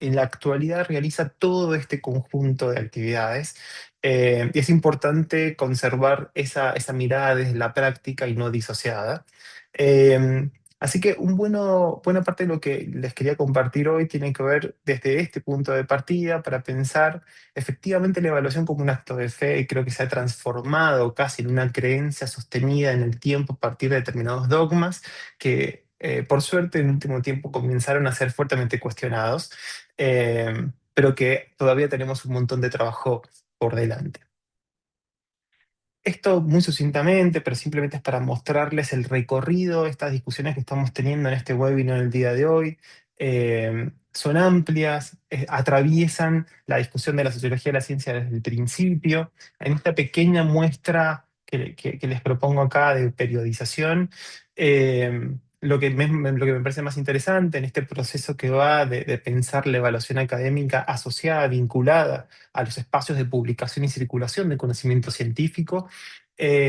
en la actualidad realiza todo este conjunto de actividades, y es importante conservar esa mirada desde la práctica y no disociada. Eh, Así que buena parte de lo que les quería compartir hoy tiene que ver desde este punto de partida para pensar efectivamente la evaluación como un acto de fe, y creo que se ha transformado casi en una creencia sostenida en el tiempo a partir de determinados dogmas que por suerte en el último tiempo comenzaron a ser fuertemente cuestionados, pero que todavía tenemos un montón de trabajo por delante. Esto muy sucintamente, pero simplemente es para mostrarles el recorrido, estas discusiones que estamos teniendo en este webinar el día de hoy. Son amplias, atraviesan la discusión de la sociología de la ciencia desde el principio. En esta pequeña muestra que les propongo acá de periodización, lo que me parece más interesante en este proceso que va de pensar la evaluación académica asociada, vinculada a los espacios de publicación y circulación de conocimiento científico,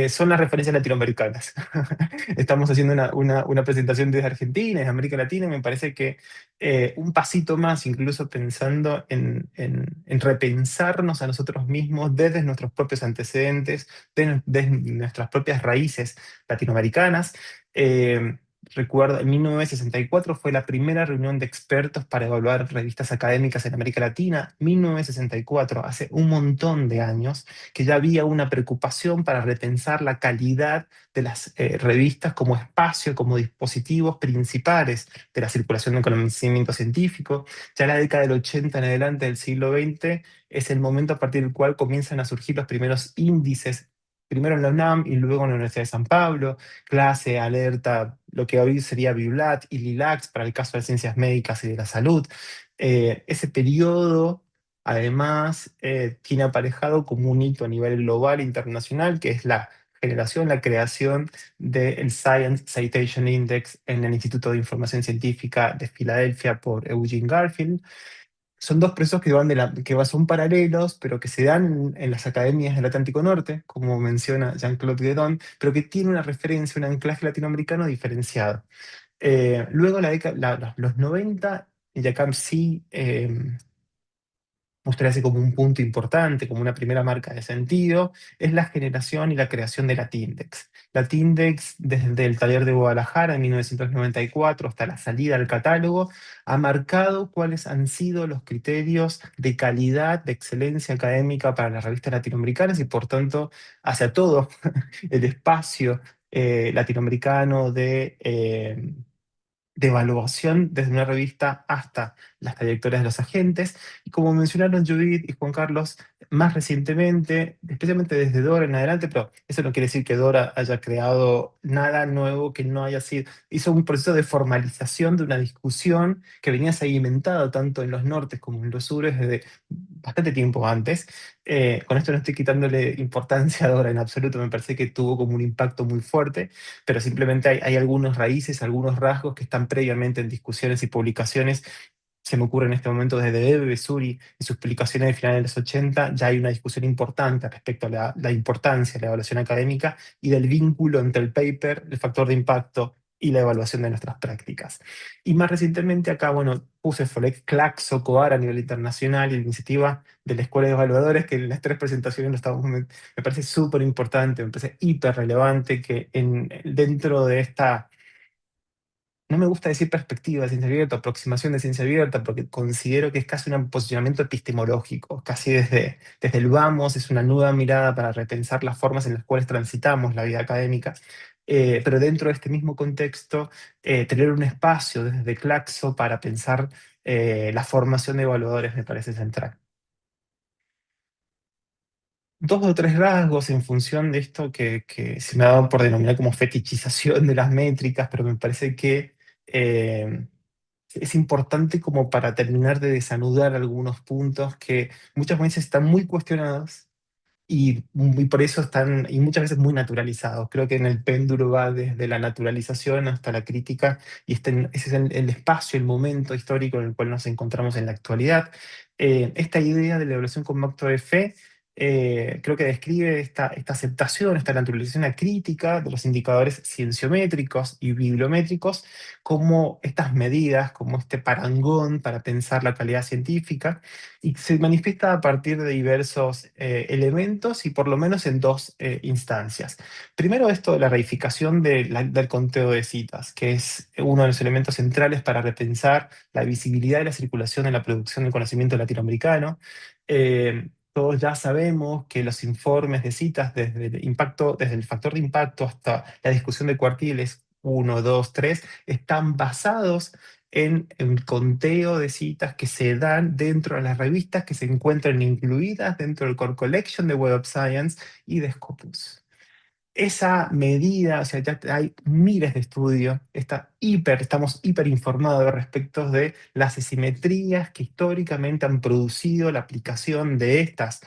son las referencias latinoamericanas. Estamos haciendo una presentación desde Argentina, desde América Latina, y me parece que un pasito más, incluso pensando en repensarnos a nosotros mismos desde nuestros propios antecedentes, desde nuestras propias raíces latinoamericanas. Recuerdo, en 1964 fue la primera reunión de expertos para evaluar revistas académicas en América Latina. 1964, hace un montón de años, que ya había una preocupación para repensar la calidad de las revistas como espacio, como dispositivos principales de la circulación de conocimiento científico. Ya en la década del 80 en adelante del siglo XX es el momento a partir del cual comienzan a surgir los primeros índices, primero en la UNAM y luego en la Universidad de San Pablo, Clase, Alerta, lo que hoy sería Biblat y LILACS para el caso de ciencias médicas y de la salud. Ese periodo, además, tiene aparejado como un hito a nivel global e internacional, que es la generación, la creación del Science Citation Index en el Instituto de Información Científica de Filadelfia por Eugene Garfield. Son dos procesos que son paralelos, pero que se dan en las academias del Atlántico Norte, como menciona Jean-Claude Guédon, pero que tiene una referencia, un anclaje latinoamericano diferenciado. Luego los 90, y acá sí mostrarse como un punto importante, como una primera marca de sentido, es la generación y la creación de la Tindex. La Tindex, desde el taller de Guadalajara en 1994 hasta la salida al catálogo, ha marcado cuáles han sido los criterios de calidad, de excelencia académica para las revistas latinoamericanas y por tanto hacia todo el espacio latinoamericano de evaluación desde una revista hasta las trayectorias de los agentes. Y como mencionaron Judith y Juan Carlos, más recientemente, especialmente desde Dora en adelante, pero eso no quiere decir que Dora haya creado nada nuevo que no haya sido, hizo un proceso de formalización de una discusión que venía sedimentada tanto en los nortes como en los sures desde bastante tiempo antes. Con esto no estoy quitándole importancia a Dora en absoluto, me parece que tuvo como un impacto muy fuerte, pero simplemente hay algunos raíces, algunos rasgos que están previamente en discusiones y publicaciones. Se me ocurre en este momento desde Bebe Besuri y sus publicaciones de finales de los 80, ya hay una discusión importante respecto a la importancia de la evaluación académica y del vínculo entre el paper, el factor de impacto y la evaluación de nuestras prácticas. Y más recientemente acá, bueno, puse Folex, Claxo, COAR a nivel internacional y la iniciativa de la Escuela de Evaluadores, que en las tres presentaciones lo estamos, me parece súper importante, me parece hiper relevante que dentro de esta, no me gusta decir perspectiva de ciencia abierta, aproximación de ciencia abierta, porque considero que es casi un posicionamiento epistemológico, casi desde el vamos, es una nueva mirada para repensar las formas en las cuales transitamos la vida académica. Pero dentro de este mismo contexto, tener un espacio desde Claxo para pensar la formación de evaluadores me parece central. Dos o tres rasgos en función de esto que se me ha dado por denominar como fetichización de las métricas, pero me parece que es importante como para terminar de desanudar algunos puntos que muchas veces están muy cuestionados y por eso están, y muchas veces muy naturalizados. Creo que en el péndulo va desde la naturalización hasta la crítica, y ese es el espacio, el momento histórico en el cual nos encontramos en la actualidad. Esta idea de la evaluación como acto de fe, creo que describe esta aceptación, esta naturalización crítica de los indicadores cienciométricos y bibliométricos como estas medidas, como este parangón para pensar la calidad científica, y se manifiesta a partir de diversos elementos y por lo menos en dos instancias. Primero, esto de la reificación del conteo de citas, que es uno de los elementos centrales para repensar la visibilidad y la circulación en la producción del conocimiento latinoamericano. Todos ya sabemos que los informes de citas, desde el factor de impacto hasta la discusión de cuartiles 1, 2, 3, están basados en el conteo de citas que se dan dentro de las revistas que se encuentran incluidas dentro del Core Collection de Web of Science y de Scopus. Esa medida, o sea, ya hay miles de estudios, estamos hiper informados respecto de las asimetrías que históricamente han producido la aplicación de estas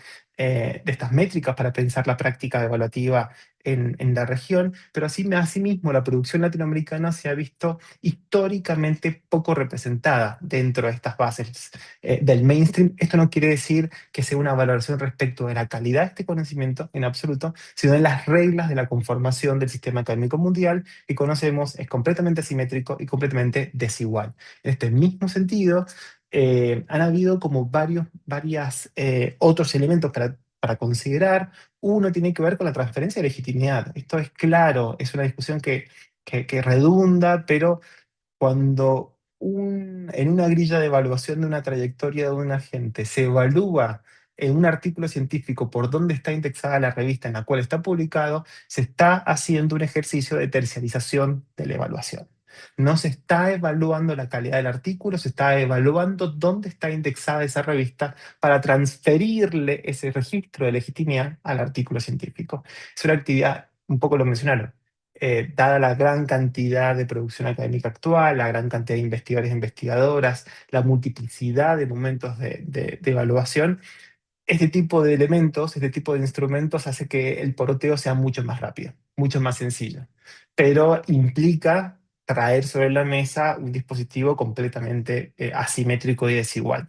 métricas para pensar la práctica evaluativa en la región, pero asimismo la producción latinoamericana se ha visto históricamente poco representada dentro de estas bases del mainstream. Esto no quiere decir que sea una valoración respecto de la calidad de este conocimiento en absoluto, sino en las reglas de la conformación del sistema académico mundial que conocemos es completamente asimétrico y completamente desigual. En este mismo sentido, han habido como varios otros elementos para considerar. Uno tiene que ver con la transferencia de legitimidad. Esto es claro, es una discusión que redunda, pero cuando en una grilla de evaluación de una trayectoria de un agente se evalúa en un artículo científico por dónde está indexada la revista en la cual está publicado, se está haciendo un ejercicio de terciarización de la evaluación. No se está evaluando la calidad del artículo, se está evaluando dónde está indexada esa revista para transferirle ese registro de legitimidad al artículo científico. Es una actividad, un poco lo mencionaron, dada la gran cantidad de producción académica actual, la gran cantidad de investigadores e investigadoras, la multiplicidad de momentos de evaluación, este tipo de elementos, este tipo de instrumentos hace que el poroteo sea mucho más rápido, mucho más sencillo, pero implica traer sobre la mesa un dispositivo completamente asimétrico y desigual.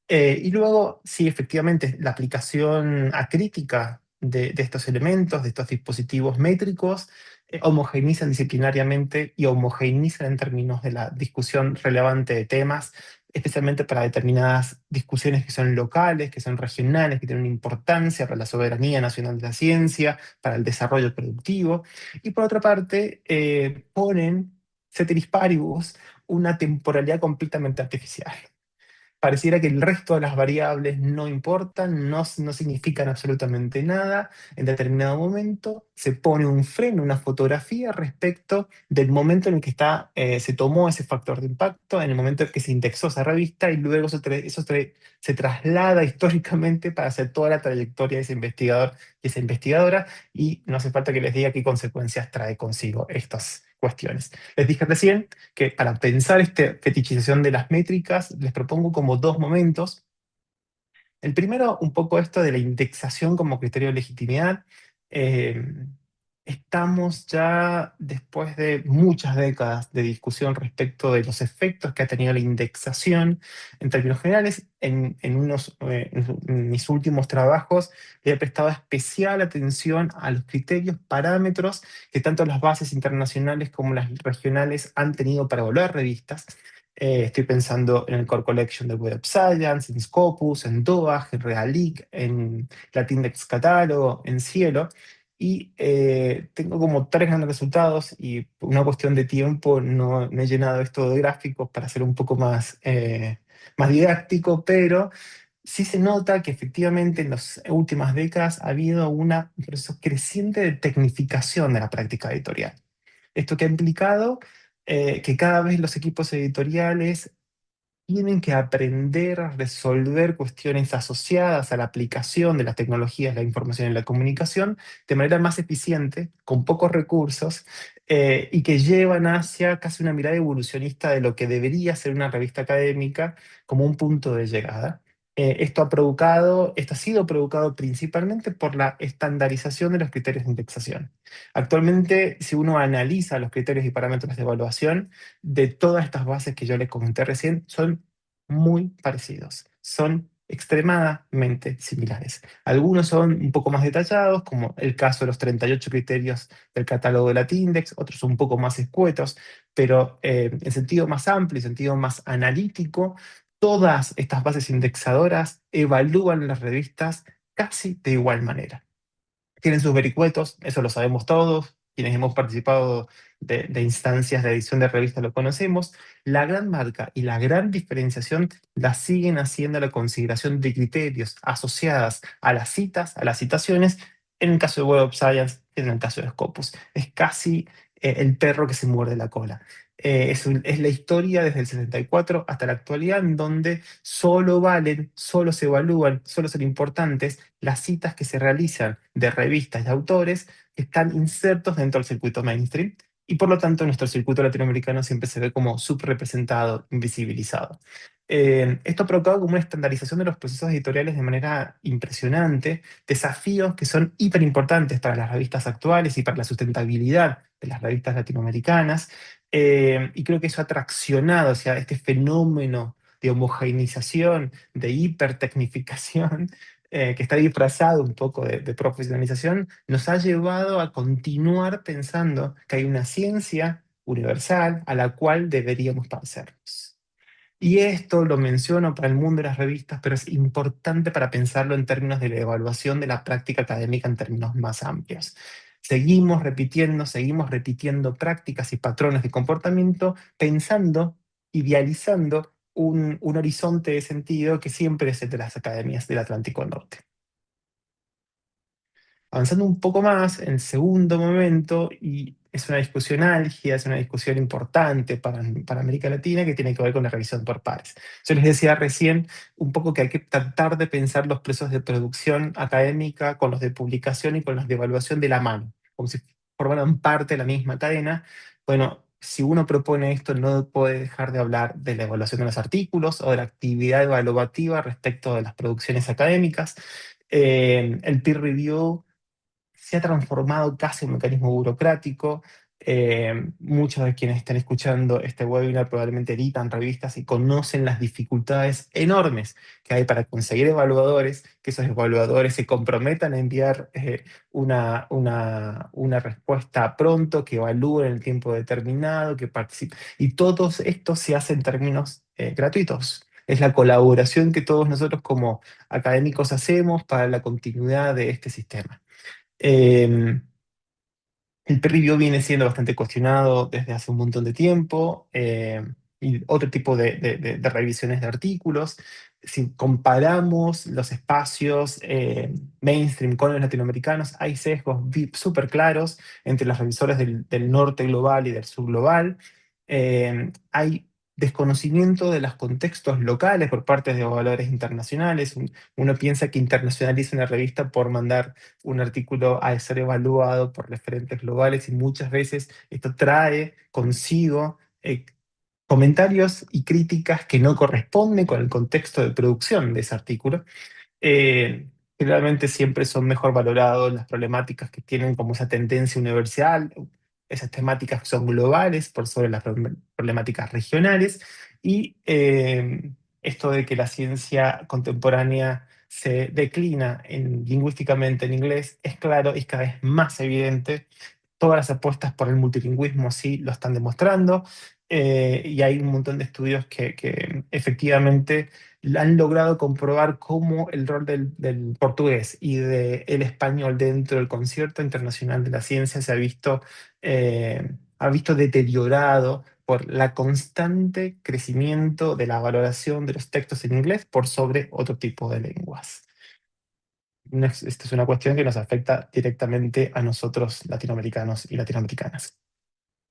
Y luego, sí, efectivamente, la aplicación acrítica de estos elementos, de estos dispositivos métricos, homogeneizan disciplinariamente y homogeneizan en términos de la discusión relevante de temas, especialmente para determinadas discusiones que son locales, que son regionales, que tienen importancia para la soberanía nacional de la ciencia, para el desarrollo productivo. Y por otra parte, ponen, ceteris paribus, una temporalidad completamente artificial. Pareciera que el resto de las variables no importan, no significan absolutamente nada. En determinado momento se pone un freno, una fotografía respecto del momento en el que se tomó ese factor de impacto, en el momento en que se indexó esa revista, y luego se traslada históricamente para hacer toda la trayectoria de ese investigador y esa investigadora, y no hace falta que les diga qué consecuencias trae consigo estas cuestiones. Les dije recién que para pensar esta fetichización de las métricas, les propongo como dos momentos. El primero, un poco esto de la indexación como criterio de legitimidad. Eh, Estamos ya después de muchas décadas de discusión respecto de los efectos que ha tenido la indexación en términos generales. En mis últimos trabajos le he prestado especial atención a los criterios, parámetros que tanto las bases internacionales como las regionales han tenido para evaluar revistas. Estoy pensando en el Core Collection de Web of Science, en Scopus, en DOAG, en Realic, en Latindex Catálogo, en Cielo, y tengo como tres grandes resultados, y por una cuestión de tiempo no he llenado esto de gráficos para hacer un poco más didáctico, pero sí se nota que efectivamente en las últimas décadas ha habido un proceso creciente de tecnificación de la práctica editorial. Esto que ha implicado que cada vez los equipos editoriales tienen que aprender a resolver cuestiones asociadas a la aplicación de las tecnologías, la información y la comunicación de manera más eficiente, con pocos recursos, y que llevan hacia casi una mirada evolucionista de lo que debería ser una revista académica como un punto de llegada. Esto ha sido provocado principalmente por la estandarización de los criterios de indexación. Actualmente, si uno analiza los criterios y parámetros de evaluación de todas estas bases que yo les comenté recién, son muy parecidos, son extremadamente similares. Algunos son un poco más detallados, como el caso de los 38 criterios del catálogo de Latindex, otros son un poco más escuetos, pero en sentido más amplio, en sentido más analítico, todas estas bases indexadoras evalúan las revistas casi de igual manera. Tienen sus vericuetos, eso lo sabemos todos, quienes hemos participado de instancias de edición de revistas lo conocemos. La gran marca y la gran diferenciación la siguen haciendo la consideración de criterios asociadas a las citas, a las citaciones, en el caso de Web of Science, en el caso de Scopus. Es casi el perro que se muerde la cola. Es la historia desde el 64 hasta la actualidad, en donde solo valen, solo se evalúan, solo son importantes las citas que se realizan de revistas y autores que están insertos dentro del circuito mainstream, y por lo tanto nuestro circuito latinoamericano siempre se ve como subrepresentado, invisibilizado. Esto ha provocado como una estandarización de los procesos editoriales de manera impresionante, desafíos que son hiper importantes para las revistas actuales y para la sustentabilidad de las revistas latinoamericanas, y creo que eso ha traccionado hacia este fenómeno de homogeneización, de hipertecnificación, que está disfrazado un poco de profesionalización, nos ha llevado a continuar pensando que hay una ciencia universal a la cual deberíamos parecernos. Y esto lo menciono para el mundo de las revistas, pero es importante para pensarlo en términos de la evaluación de la práctica académica en términos más amplios. Seguimos repitiendo prácticas y patrones de comportamiento, pensando, idealizando un horizonte de sentido que siempre es el de las academias del Atlántico Norte. Avanzando un poco más, en el segundo momento, y es una discusión álgida, es una discusión importante para América Latina, que tiene que ver con la revisión por pares. Yo les decía recién un poco que hay que tratar de pensar los procesos de producción académica con los de publicación y con los de evaluación de la mano, como si formaran parte de la misma cadena. Bueno, si uno propone esto, no puede dejar de hablar de la evaluación de los artículos o de la actividad evaluativa respecto de las producciones académicas. El peer review se ha transformado casi en un mecanismo burocrático. Muchos de quienes están escuchando este webinar probablemente editan revistas y conocen las dificultades enormes que hay para conseguir evaluadores, que esos evaluadores se comprometan a enviar una respuesta pronto, que evalúen en el tiempo determinado, que participen. Y todo esto se hace en términos gratuitos. Es la colaboración que todos nosotros como académicos hacemos para la continuidad de este sistema. Eh, el peer review viene siendo bastante cuestionado desde hace un montón de tiempo, y otro tipo de revisiones de artículos. Si comparamos los espacios mainstream con los latinoamericanos, hay sesgos súper claros entre los revisores del norte global y del sur global. Hay desconocimiento de los contextos locales por parte de evaluadores internacionales. Uno piensa que internacionaliza una revista por mandar un artículo a ser evaluado por referentes globales, y muchas veces esto trae consigo comentarios y críticas que no corresponden con el contexto de producción de ese artículo. Generalmente siempre son mejor valorados las problemáticas que tienen como esa tendencia universal, esas temáticas que son globales por sobre las problemáticas regionales, y esto de que la ciencia contemporánea se declina lingüísticamente en inglés es claro y es cada vez más evidente. Todas las apuestas por el multilingüismo sí lo están demostrando, y hay un montón de estudios que efectivamente han logrado comprobar cómo el rol del portugués y del español dentro del concierto internacional de la ciencia ha visto deteriorado por la constante crecimiento de la valoración de los textos en inglés por sobre otro tipo de lenguas. Esta es una cuestión que nos afecta directamente a nosotros latinoamericanos y latinoamericanas.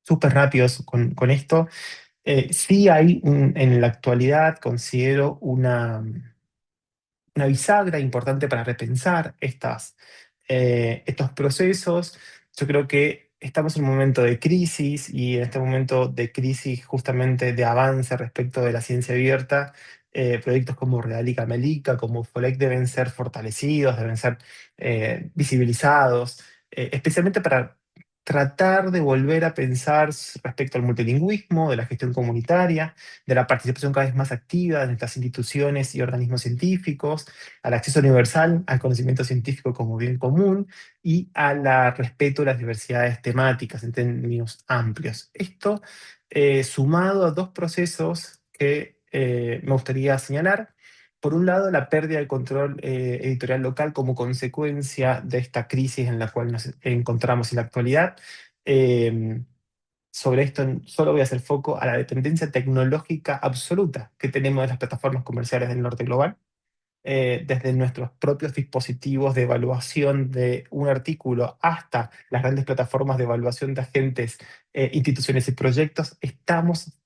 Súper rápidos con esto. Sí hay en la actualidad, considero una bisagra importante para repensar estos procesos. Yo creo que estamos en un momento de crisis y en este momento de crisis justamente de avance respecto de la ciencia abierta, proyectos como Realica Melica, como FOLEC deben ser fortalecidos, deben ser visibilizados, especialmente para tratar de volver a pensar respecto al multilingüismo, de la gestión comunitaria, de la participación cada vez más activa de nuestras instituciones y organismos científicos, al acceso universal al conocimiento científico como bien común y al respeto de las diversidades temáticas en términos amplios. Esto sumado a dos procesos que me gustaría señalar. Por un lado, la pérdida del control editorial local como consecuencia de esta crisis en la cual nos encontramos en la actualidad. Eh, Sobre esto solo voy a hacer foco a la dependencia tecnológica absoluta que tenemos de las plataformas comerciales del norte global, desde nuestros propios dispositivos de evaluación de un artículo hasta las grandes plataformas de evaluación de agentes, instituciones y proyectos. Estamos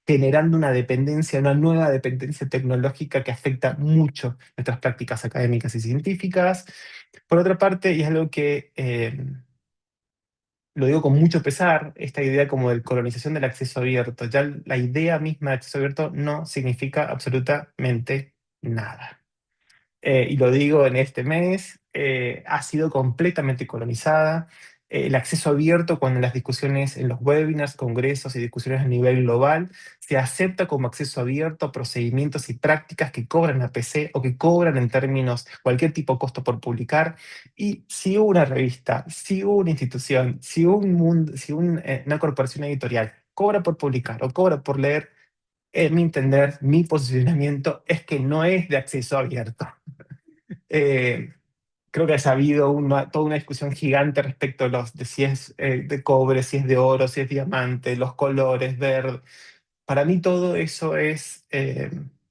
generando una dependencia, una nueva dependencia tecnológica que afecta mucho nuestras prácticas académicas y científicas. Por otra parte, y es algo que lo digo con mucho pesar, esta idea como de colonización del acceso abierto. Ya la idea misma de acceso abierto no significa absolutamente nada. Y lo digo en este mes, ha sido completamente colonizada. El acceso abierto, cuando en las discusiones, en los webinars, congresos y discusiones a nivel global, se acepta como acceso abierto a procedimientos y prácticas que cobran a PC o que cobran en términos cualquier tipo de costo por publicar. Y si una revista, si una institución, si una corporación editorial cobra por publicar o cobra por leer, en mi entender, mi posicionamiento es que no es de acceso abierto. Eh, Creo que ha habido toda una discusión gigante respecto de si es de cobre, si es de oro, si es diamante, los colores, verde. Para mí todo eso es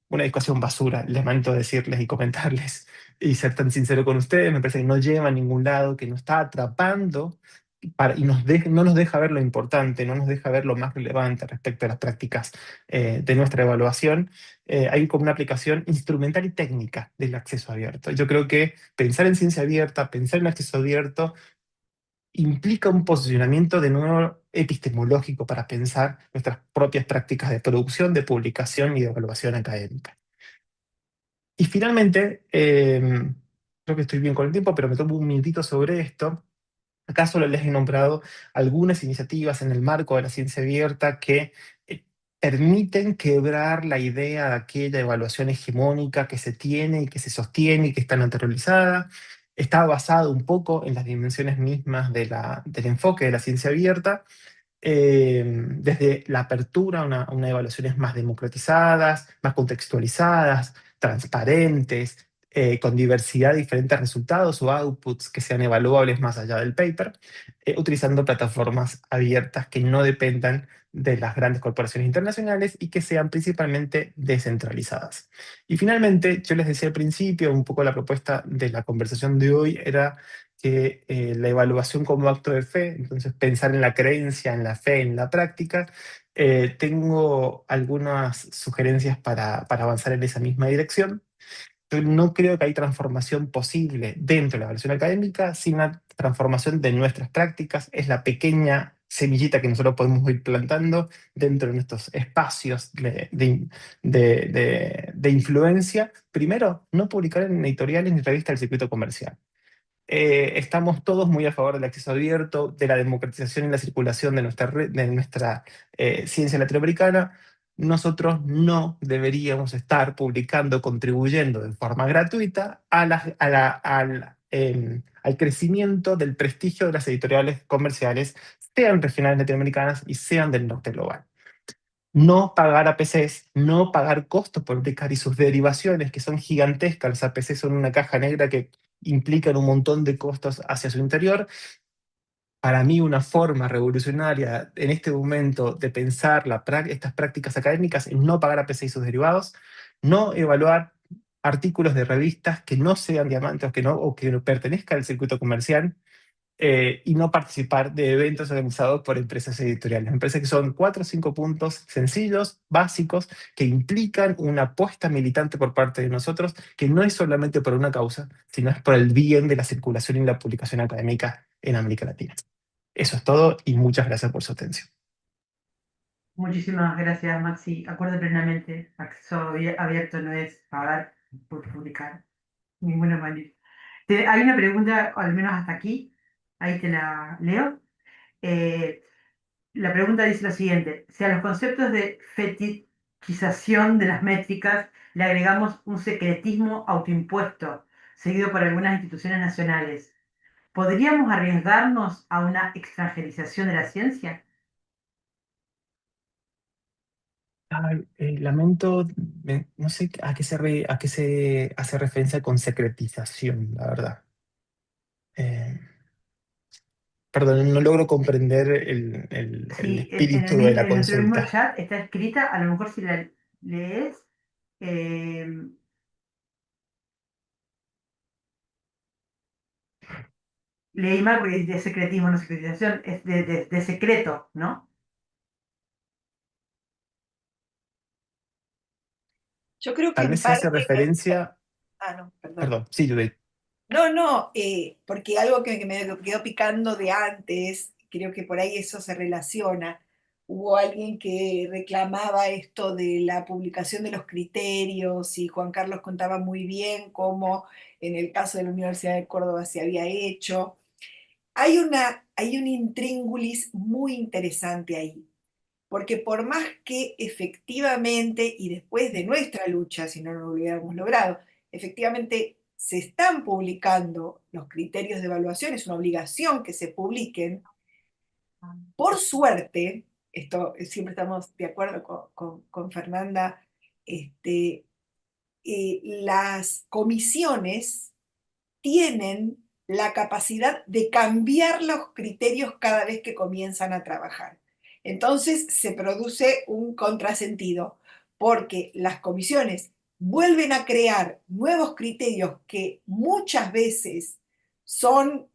una discusión basura, lamento decirles y comentarles y ser tan sincero con ustedes. Me parece que no lleva a ningún lado, que nos está atrapando y no nos deja ver lo importante, no nos deja ver lo más relevante respecto a las prácticas de nuestra evaluación. Hay como una aplicación instrumental y técnica del acceso abierto. Yo creo que pensar en ciencia abierta, pensar en acceso abierto, implica un posicionamiento de nuevo epistemológico para pensar nuestras propias prácticas de producción, de publicación y de evaluación académica. Y finalmente, creo que estoy bien con el tiempo, pero me tomo un minutito sobre esto. Acá solo les he nombrado algunas iniciativas en el marco de la ciencia abierta que permiten quebrar la idea de aquella evaluación hegemónica que se tiene y que se sostiene y que está naturalizada. Está basado un poco en las dimensiones mismas del enfoque de la ciencia abierta, desde la apertura a una evaluaciones más democratizadas, más contextualizadas, transparentes, con diversidad de diferentes resultados o outputs que sean evaluables más allá del paper, utilizando plataformas abiertas que no dependan de las grandes corporaciones internacionales y que sean principalmente descentralizadas. Y finalmente, yo les decía al principio, un poco la propuesta de la conversación de hoy era que la evaluación como acto de fe, entonces pensar en la creencia, en la fe, en la práctica. Tengo algunas sugerencias para avanzar en esa misma dirección. Yo no creo que hay transformación posible dentro de la evaluación académica sin una transformación de nuestras prácticas. Es la pequeña semillita que nosotros podemos ir plantando dentro de nuestros espacios de influencia. Primero, no publicar en editoriales ni revistas del circuito comercial. Estamos todos muy a favor del acceso abierto, de la democratización y la circulación de nuestra ciencia latinoamericana. Nosotros no deberíamos estar publicando, contribuyendo de forma gratuita al crecimiento del prestigio de las editoriales comerciales, sean regionales latinoamericanas y sean del norte global. No pagar APCs, no pagar costos por publicar y sus derivaciones, que son gigantescas. Los APCs son una caja negra que implican un montón de costos hacia su interior. Para mí, una forma revolucionaria en este momento de pensar estas prácticas académicas es no pagar APC y sus derivados, no evaluar artículos de revistas que no sean diamantes o que no pertenezcan al circuito comercial, y no participar de eventos organizados por empresas editoriales. Me parece que son 4 o 5 puntos sencillos, básicos, que implican una apuesta militante por parte de nosotros, que no es solamente por una causa, sino es por el bien de la circulación y la publicación académica en América Latina. Eso es todo y muchas gracias por su atención. Muchísimas gracias, Maxi. Acuerdo plenamente, acceso abierto no es pagar por publicar, de ninguna manera. Hay una pregunta, al menos hasta aquí, ahí te la leo. Eh, la pregunta dice lo siguiente: si a los conceptos de fetichización de las métricas le agregamos un secretismo autoimpuesto, seguido por algunas instituciones nacionales, ¿podríamos arriesgarnos a una extranjerización de la ciencia? Ay, lamento, no sé a qué se hace referencia con secretización, la verdad. Eh, Perdón, no logro comprender el Sí, espíritu de la en nuestro mismo consulta. chat está escrita, a lo mejor si la lees, eh, leí mal porque es de secretismo, no secretización, es de secreto, ¿no? Yo creo que Tal en vez se hace parte, referencia, ah, no, perdón. perdón, sí, Judith. No, no, porque algo que me quedó picando de antes, creo que por ahí eso se relaciona. Hubo alguien que reclamaba esto de la publicación de los criterios y Juan Carlos contaba muy bien cómo en el caso de la Universidad de Córdoba se había hecho. Hay un intríngulis muy interesante ahí, porque por más que efectivamente, y después de nuestra lucha, si no lo hubiéramos logrado, efectivamente se están publicando los criterios de evaluación, es una obligación que se publiquen, por suerte, esto siempre estamos de acuerdo con Fernanda, este, las comisiones tienen la capacidad de cambiar los criterios cada vez que comienzan a trabajar. Entonces se produce un contrasentido, porque las comisiones vuelven a crear nuevos criterios que muchas veces son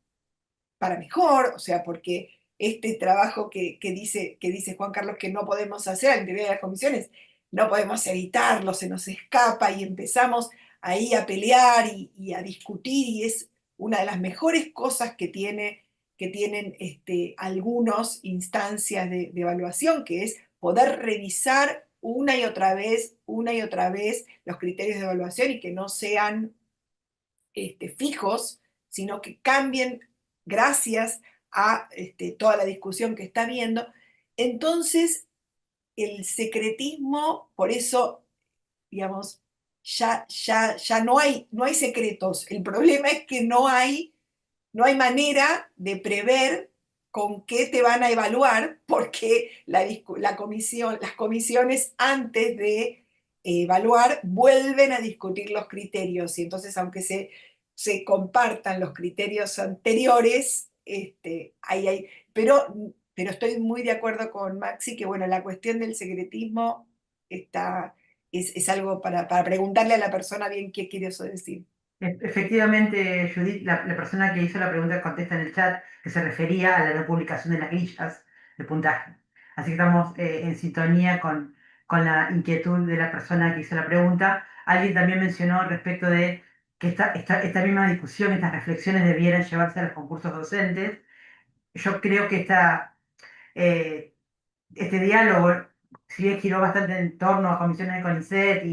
para mejor, o sea, porque este trabajo que dice Juan Carlos que no podemos hacer al interior de las comisiones, no podemos evitarlo, se nos escapa y empezamos ahí a pelear y a discutir y es una de las mejores cosas que tienen algunas instancias de evaluación, que es poder revisar una y otra vez los criterios de evaluación y que no sean fijos, sino que cambien gracias a toda la discusión que está habiendo. Entonces, el secretismo, por eso, digamos, ya no hay secretos. El problema es que no hay manera de prever con qué te van a evaluar, porque las comisiones antes de evaluar vuelven a discutir los criterios y entonces aunque se compartan los criterios anteriores, pero estoy muy de acuerdo con Maxi que bueno, la cuestión del secretismo es algo para preguntarle a la persona bien qué quiere eso decir. Efectivamente, Judith, la persona que hizo la pregunta contesta en el chat que se refería a la no publicación de las grillas de puntaje. Así que estamos en sintonía con la inquietud de la persona que hizo la pregunta. Alguien también mencionó respecto de que esta misma discusión, estas reflexiones debieran llevarse a los concursos docentes. Yo creo que eh, este diálogo, si bien giró bastante en torno a comisiones de CONICET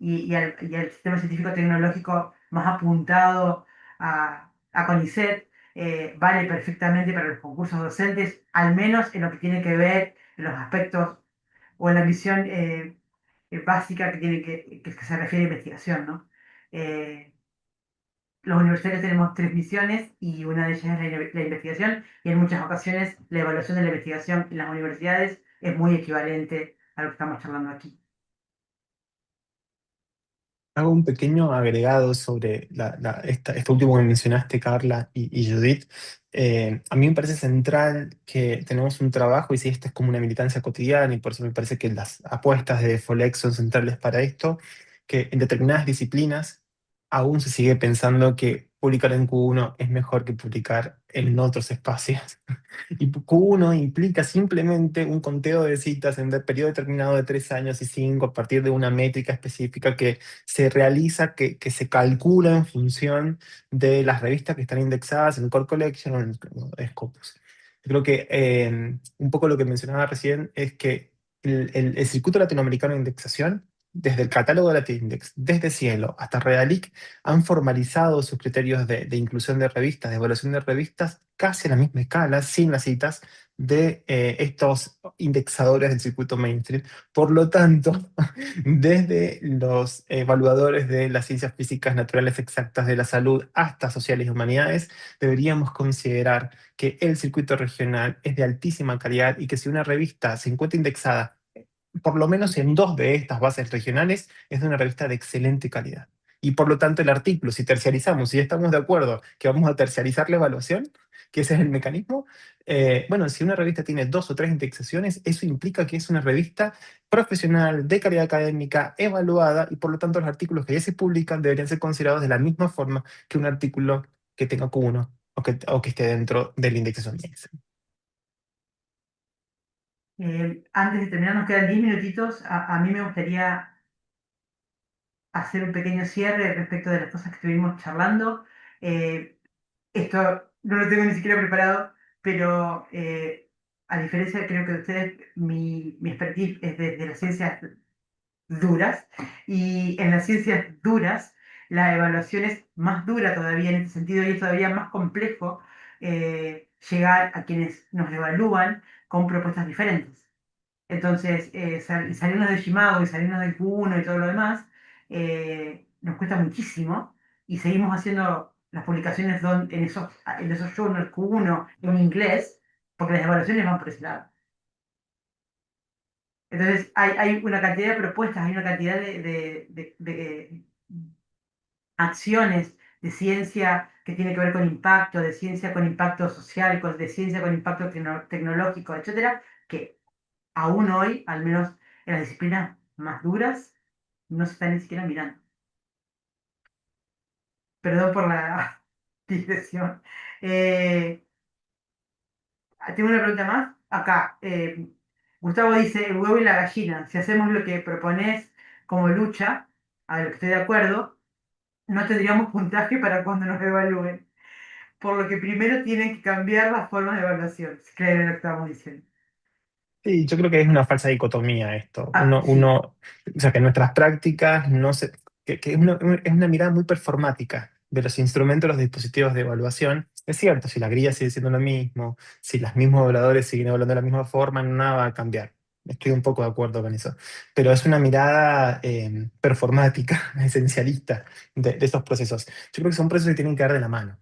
y al sistema científico tecnológico más apuntado a CONICET, vale perfectamente para los concursos docentes, al menos en lo que tiene que ver en los aspectos o en la misión básica que se refiere a investigación, ¿no? Los universitarios tenemos tres misiones y una de ellas es la investigación y en muchas ocasiones la evaluación de la investigación en las universidades es muy equivalente a lo que estamos charlando aquí. Hago un pequeño agregado sobre esto último que mencionaste, Carla y Judith. A mí me parece central que tenemos un trabajo, y si esto es como una militancia cotidiana, y por eso me parece que las apuestas de FOLEX son centrales para esto, que en determinadas disciplinas aún se sigue pensando que publicar en Q1 es mejor que publicar en otros espacios. Y Q1 implica simplemente un conteo de citas en el periodo determinado de 3 años y 5 a partir de una métrica específica que se realiza, que se calcula en función de las revistas que están indexadas en Core Collection o en Scopus. Yo creo que un poco lo que mencionaba recién es que el circuito latinoamericano de indexación, desde el catálogo de Latindex, desde Cielo hasta Redalic, han formalizado sus criterios de inclusión de revistas, de evaluación de revistas, casi a la misma escala, sin las citas de estos indexadores del circuito mainstream. Por lo tanto, desde los evaluadores de las ciencias físicas naturales exactas de la salud hasta sociales y humanidades, deberíamos considerar que el circuito regional es de altísima calidad y que si una revista se encuentra indexada por lo menos en 2 de estas bases regionales, es de una revista de excelente calidad. Y por lo tanto el artículo, si terciarizamos, si estamos de acuerdo que vamos a terciarizar la evaluación, que ese es el mecanismo, bueno, si una revista tiene 2 o 3 indexaciones, eso implica que es una revista profesional, de calidad académica, evaluada, y por lo tanto los artículos que ya se publican deberían ser considerados de la misma forma que un artículo que tenga Q1 o que esté dentro de la indexación. Antes de terminar, nos quedan 10 minutitos. A mí me gustaría hacer un pequeño cierre respecto de las cosas que estuvimos charlando. Eh, Esto no lo tengo ni siquiera preparado, pero a diferencia, creo que de ustedes, mi expertise es de las ciencias duras, y en las ciencias duras la evaluación es más dura todavía en este sentido, y es todavía más complejo llegar a quienes nos evalúan con propuestas diferentes. Entonces, salirnos de Shimago y salirnos del Q1 y todo lo demás, nos cuesta muchísimo, y seguimos haciendo las publicaciones en esos journals Q1 en inglés, porque las evaluaciones van por ese lado. Entonces, hay una cantidad de propuestas, hay una cantidad de acciones de ciencia que tiene que ver con impacto, de ciencia con impacto social, de ciencia con impacto tecnológico, etcétera, que aún hoy, al menos en las disciplinas más duras, no se están ni siquiera mirando. Perdón por la digresión. Eh, Tengo una pregunta más. Acá, Gustavo dice, el huevo y la gallina. Si hacemos lo que propones como lucha, a lo que estoy de acuerdo, no tendríamos puntaje para cuando nos evalúen. Por lo que primero tienen que cambiar las formas de evaluación, si creen lo que estamos diciendo. Sí, yo creo que es una falsa dicotomía esto. Ah, sí. O sea, que nuestras prácticas no se, que es una mirada muy performática de los instrumentos, los dispositivos de evaluación. Es cierto, si la grilla sigue siendo lo mismo, si los mismos evaluadores siguen evaluando de la misma forma, nada va a cambiar. Estoy un poco de acuerdo con eso. Pero es una mirada performática, esencialista de estos procesos. Yo creo que son procesos que tienen que dar de la mano.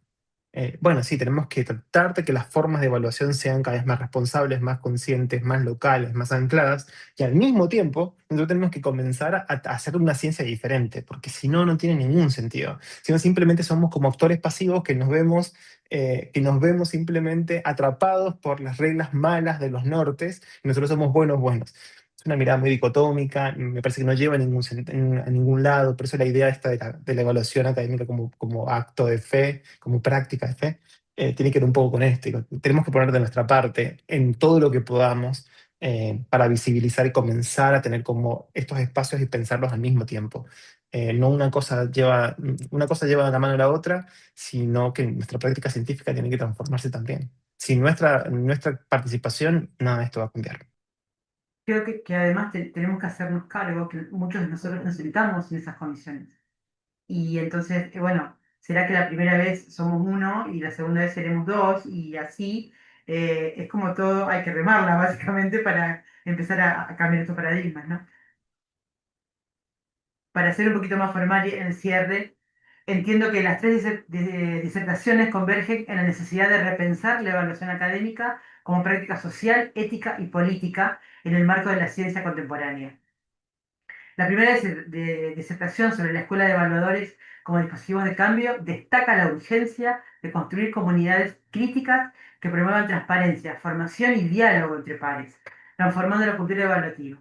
Bueno, sí, tenemos que tratar de que las formas de evaluación sean cada vez más responsables, más conscientes, más locales, más ancladas, y al mismo tiempo nosotros tenemos que comenzar a hacer una ciencia diferente, porque si no, no tiene ningún sentido. Si no, simplemente somos como actores pasivos que nos vemos simplemente atrapados por las reglas malas de los nortes, y nosotros somos buenos, buenos. Es una mirada muy dicotómica, me parece que no lleva a ningún lado, por eso la idea esta de la evaluación académica como acto de fe, como práctica de fe, tiene que ver un poco con esto. Digo, tenemos que poner de nuestra parte en todo lo que podamos para visibilizar y comenzar a tener como estos espacios y pensarlos al mismo tiempo. No una cosa lleva de la mano a la otra, sino que nuestra práctica científica tiene que transformarse también. Sin nuestra participación, nada de esto va a cambiar. Creo que además tenemos que hacernos cargo que muchos de nosotros nos sentamos en esas condiciones. Y entonces, bueno, será que la primera vez somos uno y la segunda vez seremos dos, y así es como todo, hay que remarla básicamente para empezar a cambiar estos paradigmas, ¿no? Para ser un poquito más formal en el cierre, entiendo que las tres disertaciones convergen en la necesidad de repensar la evaluación académica como práctica social, ética y política en el marco de la ciencia contemporánea. La primera disertación sobre la escuela de evaluadores como dispositivos de cambio destaca la urgencia de construir comunidades críticas que promuevan transparencia, formación y diálogo entre pares, transformando la cultura evaluativa.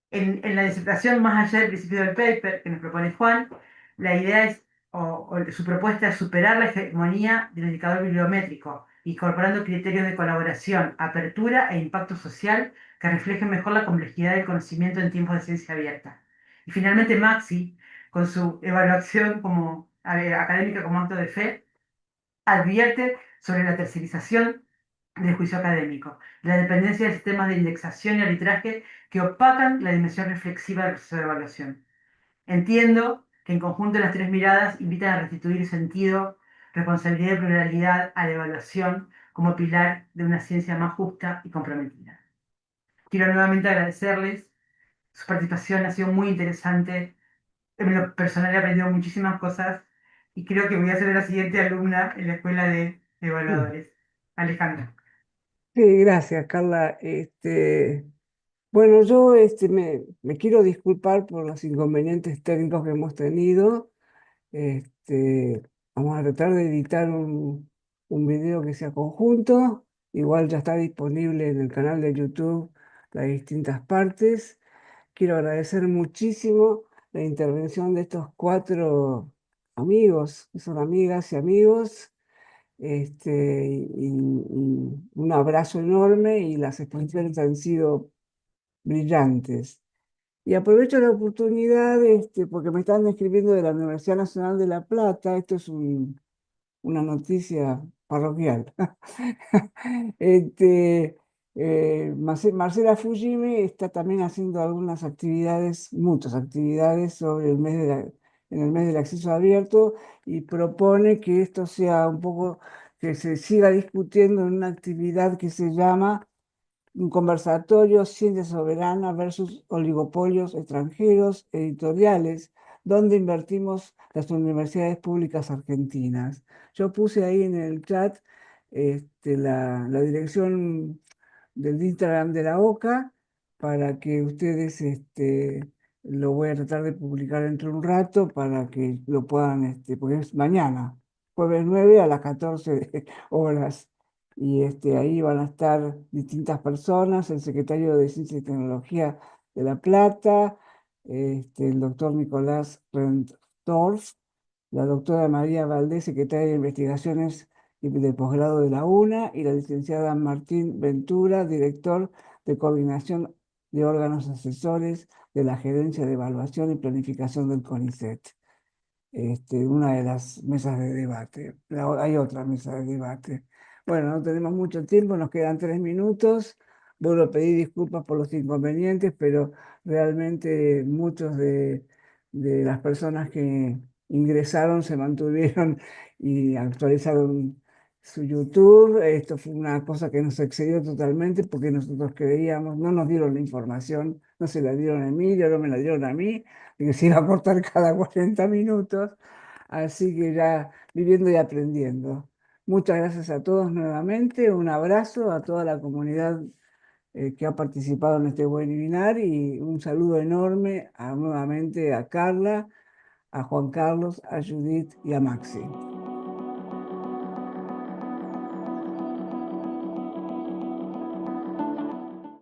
En la disertación más allá del principio del paper que nos propone Juan, La idea es, o su propuesta es superar la hegemonía del indicador bibliométrico, incorporando criterios de colaboración, apertura e impacto social que reflejen mejor la complejidad del conocimiento en tiempos de ciencia abierta. Y finalmente Maxi, con su evaluación como académica como acto de fe, advierte sobre la tercerización del juicio académico, la dependencia de sistemas de indexación y arbitraje que opacan la dimensión reflexiva del proceso de evaluación. Entiendo que en conjunto las tres miradas invitan a restituir sentido, responsabilidad y pluralidad a la evaluación como pilar de una ciencia más justa y comprometida. Quiero nuevamente agradecerles. Su participación ha sido muy interesante. En lo personal he aprendido muchísimas cosas y creo que voy a ser la siguiente alumna en la escuela de evaluadores. Alejandra. Sí, gracias, Carla. Bueno, yo me quiero disculpar por los inconvenientes técnicos que hemos tenido. Este, Vamos a tratar de editar un video que sea conjunto. Igual ya está disponible en el canal de YouTube las distintas partes. Quiero agradecer muchísimo la intervención de estos 4 amigos, que son amigas y amigos. Y un abrazo enorme y las exposiciones han sido brillantes. Y aprovecho la oportunidad, porque me están escribiendo de la Universidad Nacional de La Plata. Esto es una noticia parroquial. Este, Marcela Fujimi está también haciendo algunas actividades, muchas actividades sobre en el mes del acceso abierto, y propone que esto sea un poco, que se siga discutiendo en una actividad que se llama un conversatorio: ciencia soberana versus oligopolios extranjeros editoriales, donde invertimos las universidades públicas argentinas. Yo puse ahí en el chat la dirección del Instagram de la OCA para que ustedes, lo voy a tratar de publicar dentro de un rato para que lo puedan, porque es mañana, jueves 9 a las 14 horas. Y ahí van a estar distintas personas: el secretario de Ciencia y Tecnología de La Plata, el doctor Nicolás Rentorf, la doctora María Valdés, secretaria de Investigaciones y del posgrado de la UNA, y la licenciada Martín Ventura, director de Coordinación de Órganos Asesores de la Gerencia de Evaluación y Planificación del CONICET. Una de las mesas de debate. Hay otra mesa de debate. Bueno, no tenemos mucho tiempo, nos quedan 3 minutos. Vuelvo a pedir disculpas por los inconvenientes, pero realmente muchos de las personas que ingresaron se mantuvieron y actualizaron su YouTube. Esto fue una cosa que nos excedió totalmente, porque nosotros creíamos, no nos dieron la información, no se la dieron a Emilio, no me la dieron a mí, y que se iba a cortar cada 40 minutos. Así que ya viviendo y aprendiendo. Muchas gracias a todos nuevamente. Un abrazo a toda la comunidad que ha participado en este webinar, y un saludo enorme nuevamente a Carla, a Juan Carlos, a Judith y a Maxi.